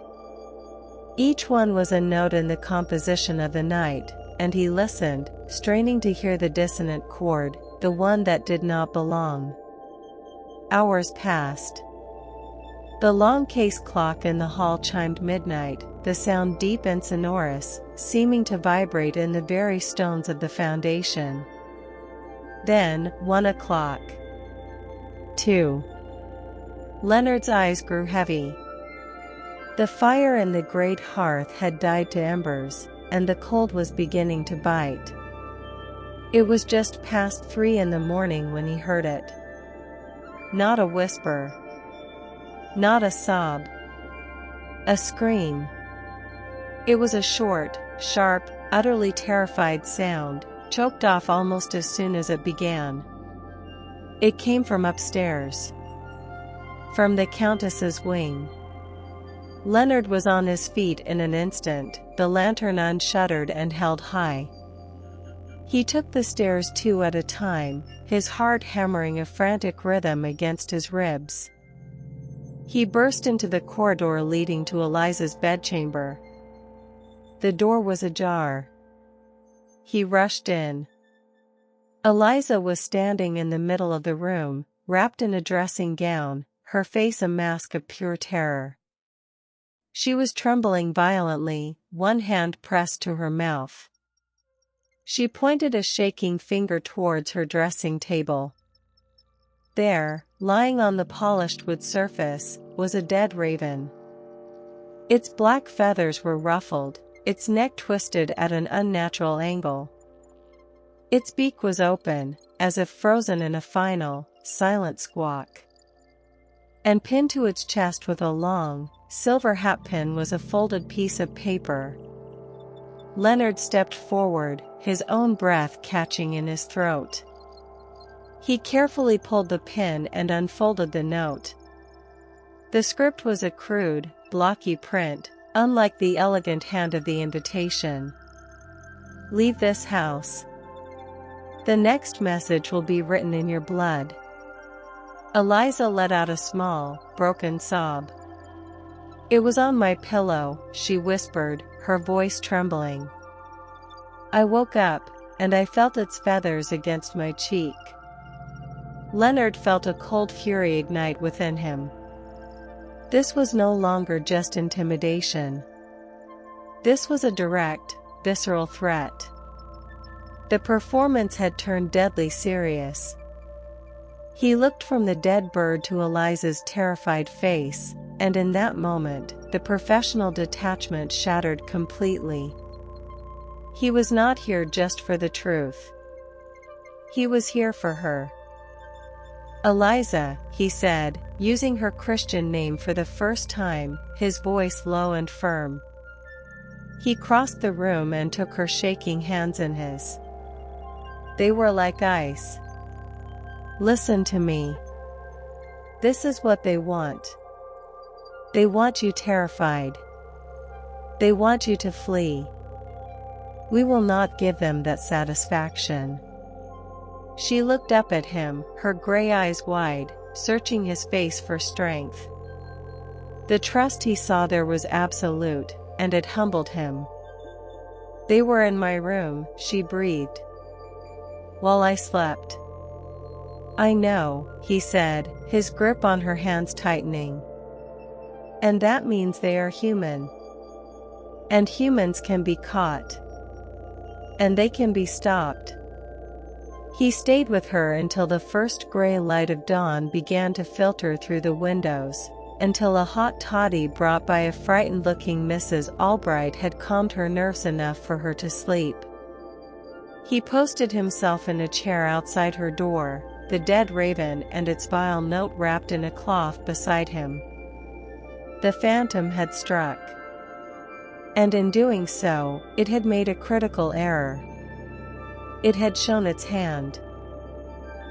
[SPEAKER 1] Each one was a note in the composition of the night, and he listened, straining to hear the dissonant chord, the one that did not belong. Hours passed. The long case clock in the hall chimed midnight, the sound deep and sonorous, seeming to vibrate in the very stones of the foundation. Then, 1 o'clock. 2. Leonard's eyes grew heavy. The fire in the great hearth had died to embers, and the cold was beginning to bite. It was just past 3 in the morning when he heard it. Not a whisper. Not a sob. A scream. It was a short, sharp, utterly terrified sound, choked off almost as soon as it began. It came from upstairs. From the Countess's wing. Leonard was on his feet in an instant, the lantern unshuttered and held high. He took the stairs 2 at a time, his heart hammering a frantic rhythm against his ribs. He burst into the corridor leading to Eliza's bedchamber. The door was ajar. He rushed in. Eliza was standing in the middle of the room, wrapped in a dressing gown, her face a mask of pure terror. She was trembling violently, one hand pressed to her mouth. She pointed a shaking finger towards her dressing table. There, lying on the polished wood surface, was a dead raven. Its black feathers were ruffled, its neck twisted at an unnatural angle. Its beak was open, as if frozen in a final, silent squawk. And pinned to its chest with a long, silver hatpin was a folded piece of paper. Leonard stepped forward, his own breath catching in his throat. He carefully pulled the pin and unfolded the note. The script was a crude, blocky print, unlike the elegant hand of the invitation. Leave this house. The next message will be written in your blood. Eliza let out a small, broken sob. It was on my pillow, she whispered, her voice trembling. I woke up, and I felt its feathers against my cheek. Leonard felt a cold fury ignite within him. This was no longer just intimidation. This was a direct, visceral threat. The performance had turned deadly serious. He looked from the dead bird to Eliza's terrified face, and in that moment, the professional detachment shattered completely. He was not here just for the truth. He was here for her. Eliza, he said, using her Christian name for the first time, his voice low and firm. He crossed the room and took her shaking hands in his. They were like ice. Listen to me. This is what they want. They want you terrified. They want you to flee. We will not give them that satisfaction. She looked up at him, her gray eyes wide, searching his face for strength. The trust he saw there was absolute, and it humbled him. They were in my room, she breathed. While I slept. I know, he said, his grip on her hands tightening. And that means they are human. And humans can be caught. And they can be stopped. He stayed with her until the first gray light of dawn began to filter through the windows, until a hot toddy brought by a frightened-looking Mrs. Albright had calmed her nerves enough for her to sleep. He posted himself in a chair outside her door, the dead raven and its vile note wrapped in a cloth beside him. The phantom had struck. And in doing so, it had made a critical error. It had shown its hand.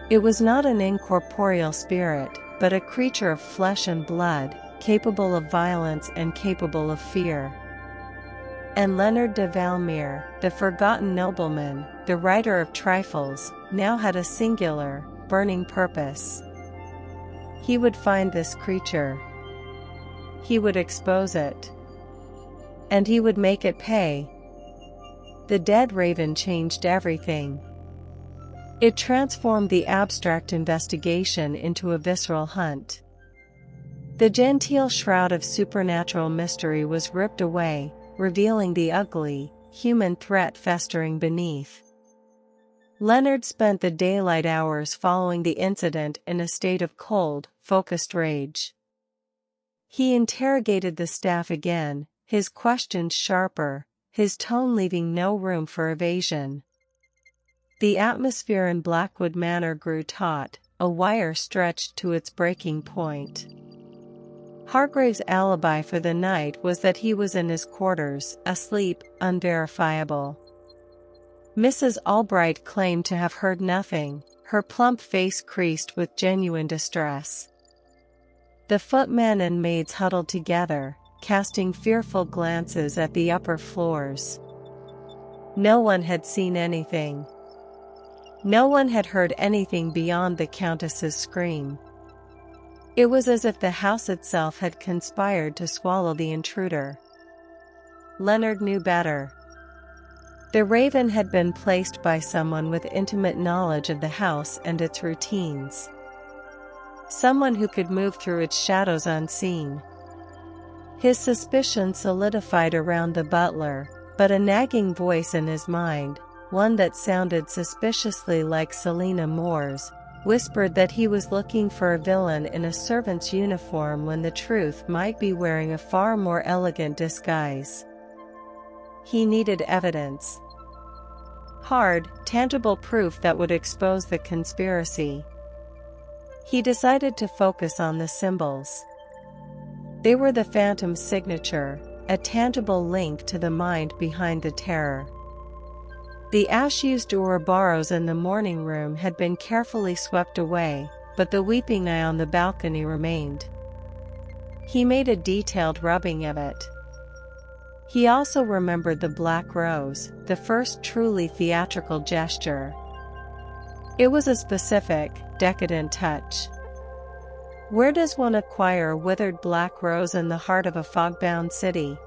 [SPEAKER 1] It was not an incorporeal spirit, but a creature of flesh and blood, capable of violence and capable of fear. And Leonard de Valmir, the forgotten nobleman, the writer of trifles, now had a singular, burning purpose. He would find this creature. He would expose it. And he would make it pay. The dead raven changed everything. It transformed the abstract investigation into a visceral hunt. The genteel shroud of supernatural mystery was ripped away, revealing the ugly, human threat festering beneath. Leonard spent the daylight hours following the incident in a state of cold, focused rage. He interrogated the staff again, his questions sharper, his tone leaving no room for evasion. The atmosphere in Blackwood Manor grew taut, a wire stretched to its breaking point. Hargrave's alibi for the night was that he was in his quarters, asleep, unverifiable. Mrs. Albright claimed to have heard nothing, her plump face creased with genuine distress. The footmen and maids huddled together, casting fearful glances at the upper floors. No one had seen anything. No one had heard anything beyond the Countess's scream. It was as if the house itself had conspired to swallow the intruder. Leonard knew better. The raven had been placed by someone with intimate knowledge of the house and its routines. Someone who could move through its shadows unseen. His suspicion solidified around the butler, but a nagging voice in his mind, one that sounded suspiciously like Selina Moore's, whispered that he was looking for a villain in a servant's uniform when the truth might be wearing a far more elegant disguise. He needed evidence. Hard, tangible proof that would expose the conspiracy. He decided to focus on the symbols. They were the phantom's signature, a tangible link to the mind behind the terror. The ash-used Ouroboros in the morning room had been carefully swept away, but the weeping eye on the balcony remained. He made a detailed rubbing of it. He also remembered the black rose, the first truly theatrical gesture. It was a specific, decadent touch. Where does one acquire a withered black rose in the heart of a fog-bound city?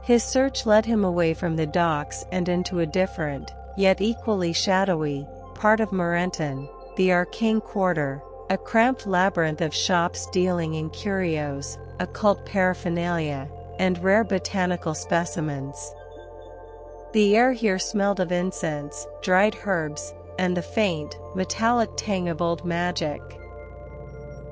[SPEAKER 1] His search led him away from the docks and into a different, yet equally shadowy, part of Marenton, the arcane quarter, a cramped labyrinth of shops dealing in curios, occult paraphernalia, and rare botanical specimens. The air here smelled of incense, dried herbs, and the faint, metallic tang of old magic.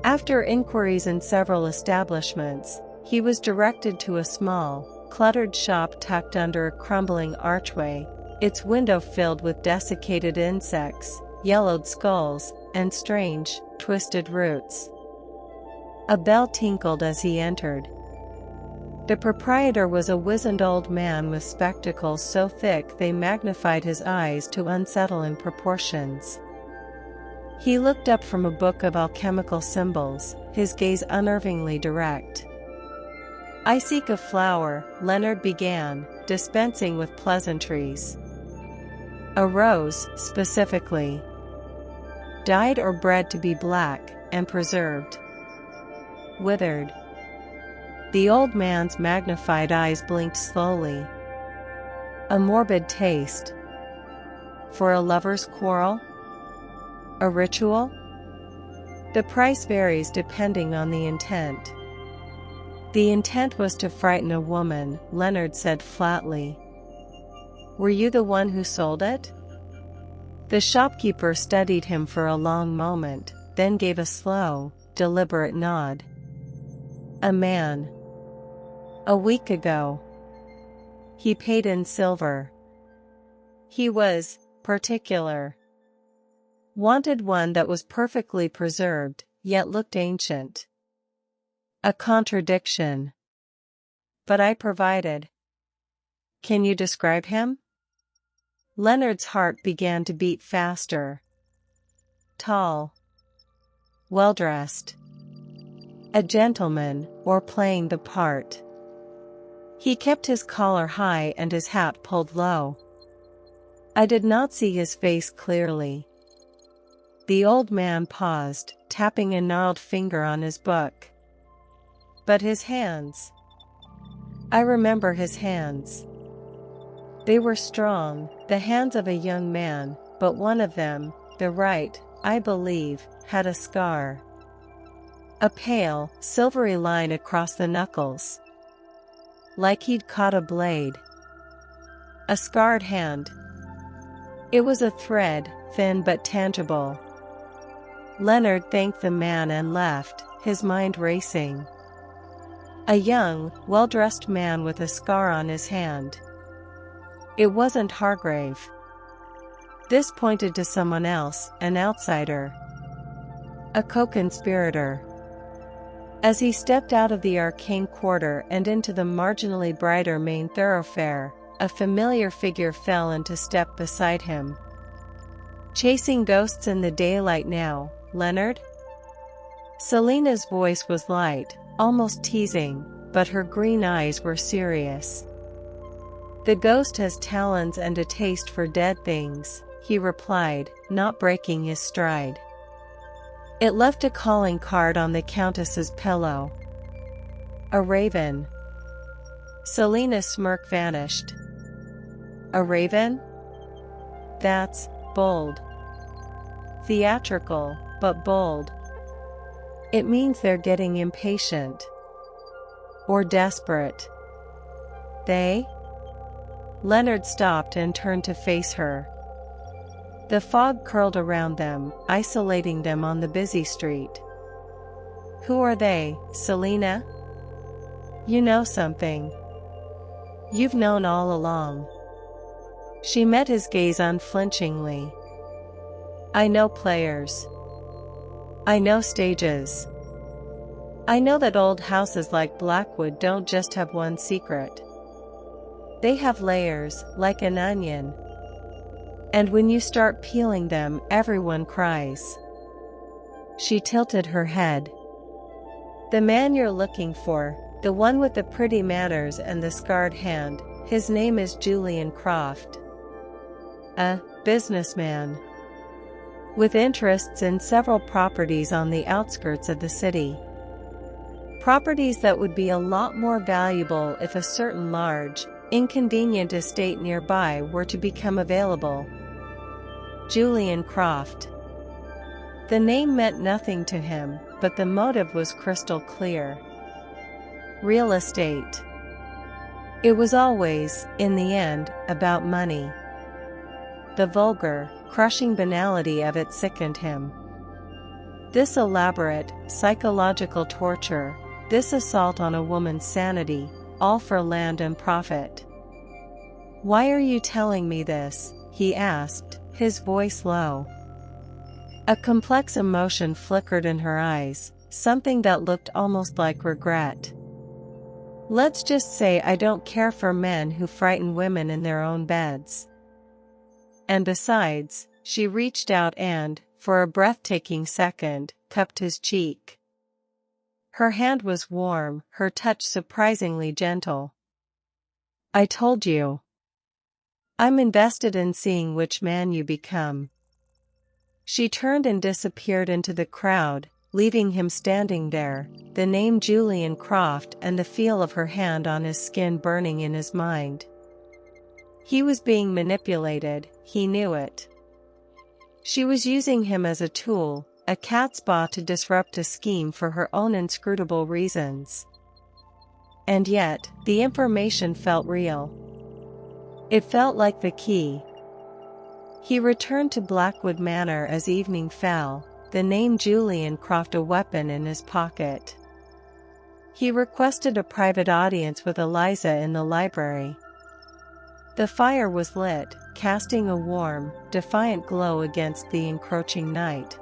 [SPEAKER 1] After inquiries in several establishments, he was directed to a small, cluttered shop tucked under a crumbling archway, its window filled with desiccated insects, yellowed skulls, and strange, twisted roots. A bell tinkled as he entered. The proprietor was a wizened old man with spectacles so thick they magnified his eyes to unsettling proportions. He looked up from a book of alchemical symbols, his gaze unnervingly direct. "I seek a flower," Leonard began, dispensing with pleasantries. "A rose, specifically. Dyed or bred to be black, and preserved. Withered." The old man's magnified eyes blinked slowly. "A morbid taste. For a lover's quarrel? A ritual?" "The price varies depending on the intent." "The intent was to frighten a woman," Leonard said flatly. "Were you the one who sold it?" The shopkeeper studied him for a long moment, then gave a slow, deliberate nod. A man. A week ago. He paid in silver. He was particular. Wanted one that was perfectly preserved, yet looked ancient. A contradiction. But I provided. Can you describe him? Leonard's heart began to beat faster. Tall. Well-dressed. A gentleman, or playing the part. He kept his collar high and his hat pulled low. I did not see his face clearly. The old man paused, tapping a gnarled finger on his book. But his hands. I remember his hands. They were strong, the hands of a young man, but one of them, the right, I believe, had a scar. A pale, silvery line across the knuckles. Like he'd caught a blade. A scarred hand. It was a thread, thin but tangible. Leonard thanked the man and left, his mind racing. A young, well-dressed man with a scar on his hand. It wasn't Hargrave. This pointed to someone else, an outsider. A co-conspirator. As he stepped out of the arcane quarter and into the marginally brighter main thoroughfare, a familiar figure fell into step beside him. Chasing ghosts in the daylight now, Leonard? Selina's voice was light, almost teasing, but her green eyes were serious. The ghost has talons and a taste for dead things, he replied, not breaking his stride. It left a calling card on the Countess's pillow. A raven. Selina's smirk vanished. A raven? That's bold. Theatrical, but bold. It means they're getting impatient. Or desperate. They? Leonard stopped and turned to face her. The fog curled around them, isolating them on the busy street. Who are they, Selina? You know something. You've known all along. She met his gaze unflinchingly. I know players. I know stages. I know that old houses like Blackwood don't just have one secret. They have layers, like an onion. And when you start peeling them, everyone cries. She tilted her head. The man you're looking for, the one with the pretty manners and the scarred hand, his name is Julian Croft. A businessman. With interests in several properties on the outskirts of the city. Properties that would be a lot more valuable if a certain large, inconvenient estate nearby were to become available. Julian Croft. The name meant nothing to him, but the motive was crystal clear. Real estate. It was always, in the end, about money. The vulgar, crushing banality of it sickened him. This elaborate, psychological torture, this assault on a woman's sanity, all for land and profit. Why are you telling me this? He asked, his voice low. A complex emotion flickered in her eyes, something that looked almost like regret. Let's just say I don't care for men who frighten women in their own beds. And besides, she reached out and, for a breathtaking second, cupped his cheek. Her hand was warm, her touch surprisingly gentle. I told you. I'm invested in seeing which man you become. She turned and disappeared into the crowd, leaving him standing there, the name Julian Croft and the feel of her hand on his skin burning in his mind. He was being manipulated, he knew it. She was using him as a tool, a cat's paw to disrupt a scheme for her own inscrutable reasons. And yet, the information felt real. It felt like the key. He returned to Blackwood Manor as evening fell, the name Julian Croft a weapon in his pocket. He requested a private audience with Eliza in the library. The fire was lit, casting a warm, defiant glow against the encroaching night.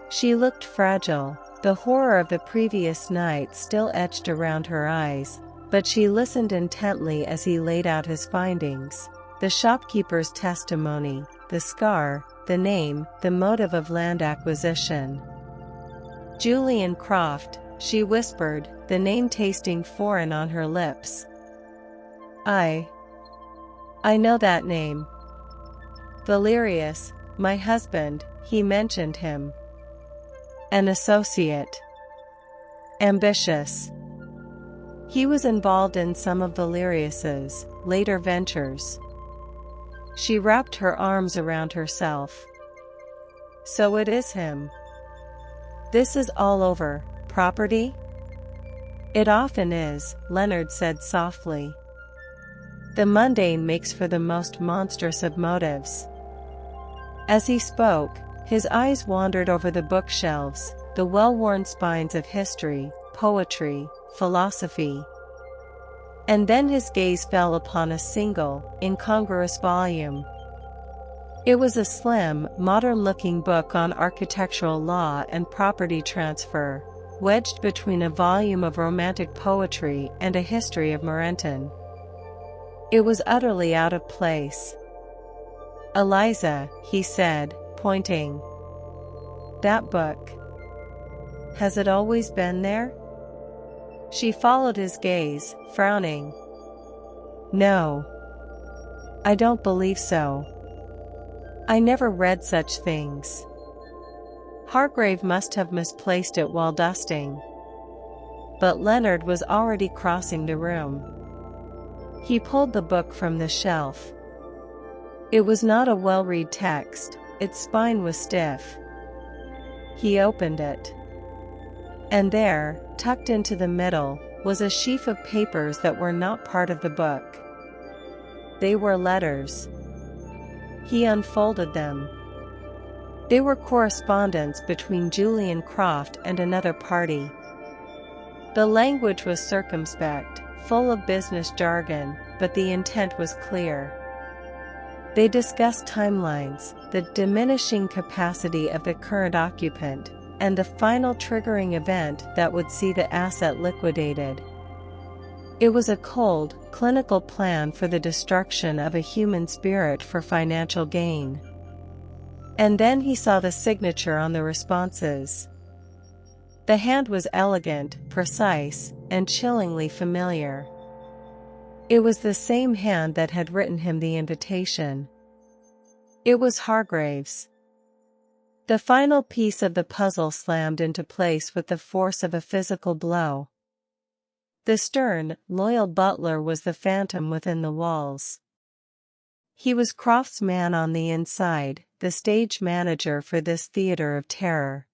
[SPEAKER 1] She looked fragile, the horror of the previous night still etched around her eyes, but she listened intently as he laid out his findings: the shopkeeper's testimony, the scar, the name, the motive of land acquisition. Julian Croft, she whispered, the name tasting foreign on her lips. I know that name. Valerius, my husband, he mentioned him. An associate. Ambitious. He was involved in some of Valerius's later ventures. She wrapped her arms around herself. So it is him. This is all over, property? It often is, Leonard said softly. The mundane makes for the most monstrous of motives. As he spoke, his eyes wandered over the bookshelves, the well-worn spines of history, poetry, philosophy. And then his gaze fell upon a single, incongruous volume. It was a slim, modern-looking book on architectural law and property transfer, wedged between a volume of romantic poetry and a history of Marenton. It was utterly out of place. Eliza, he said, pointing. That book. Has it always been there? She followed his gaze, frowning. No. I don't believe so. I never read such things. Hargrave must have misplaced it while dusting. But Leonard was already crossing the room. He pulled the book from the shelf. It was not a well-read text, its spine was stiff. He opened it. And there, tucked into the middle, was a sheaf of papers that were not part of the book. They were letters. He unfolded them. They were correspondence between Julian Croft and another party. The language was circumspect, full of business jargon, but the intent was clear. They discussed timelines, the diminishing capacity of the current occupant, and the final triggering event that would see the asset liquidated. It was a cold, clinical plan for the destruction of a human spirit for financial gain. And then he saw the signature on the responses. The hand was elegant, precise, and chillingly familiar. It was the same hand that had written him the invitation. It was Hargrave's. The final piece of the puzzle slammed into place with the force of a physical blow. The stern, loyal butler was the phantom within the walls. He was Croft's man on the inside, the stage manager for this theater of terror.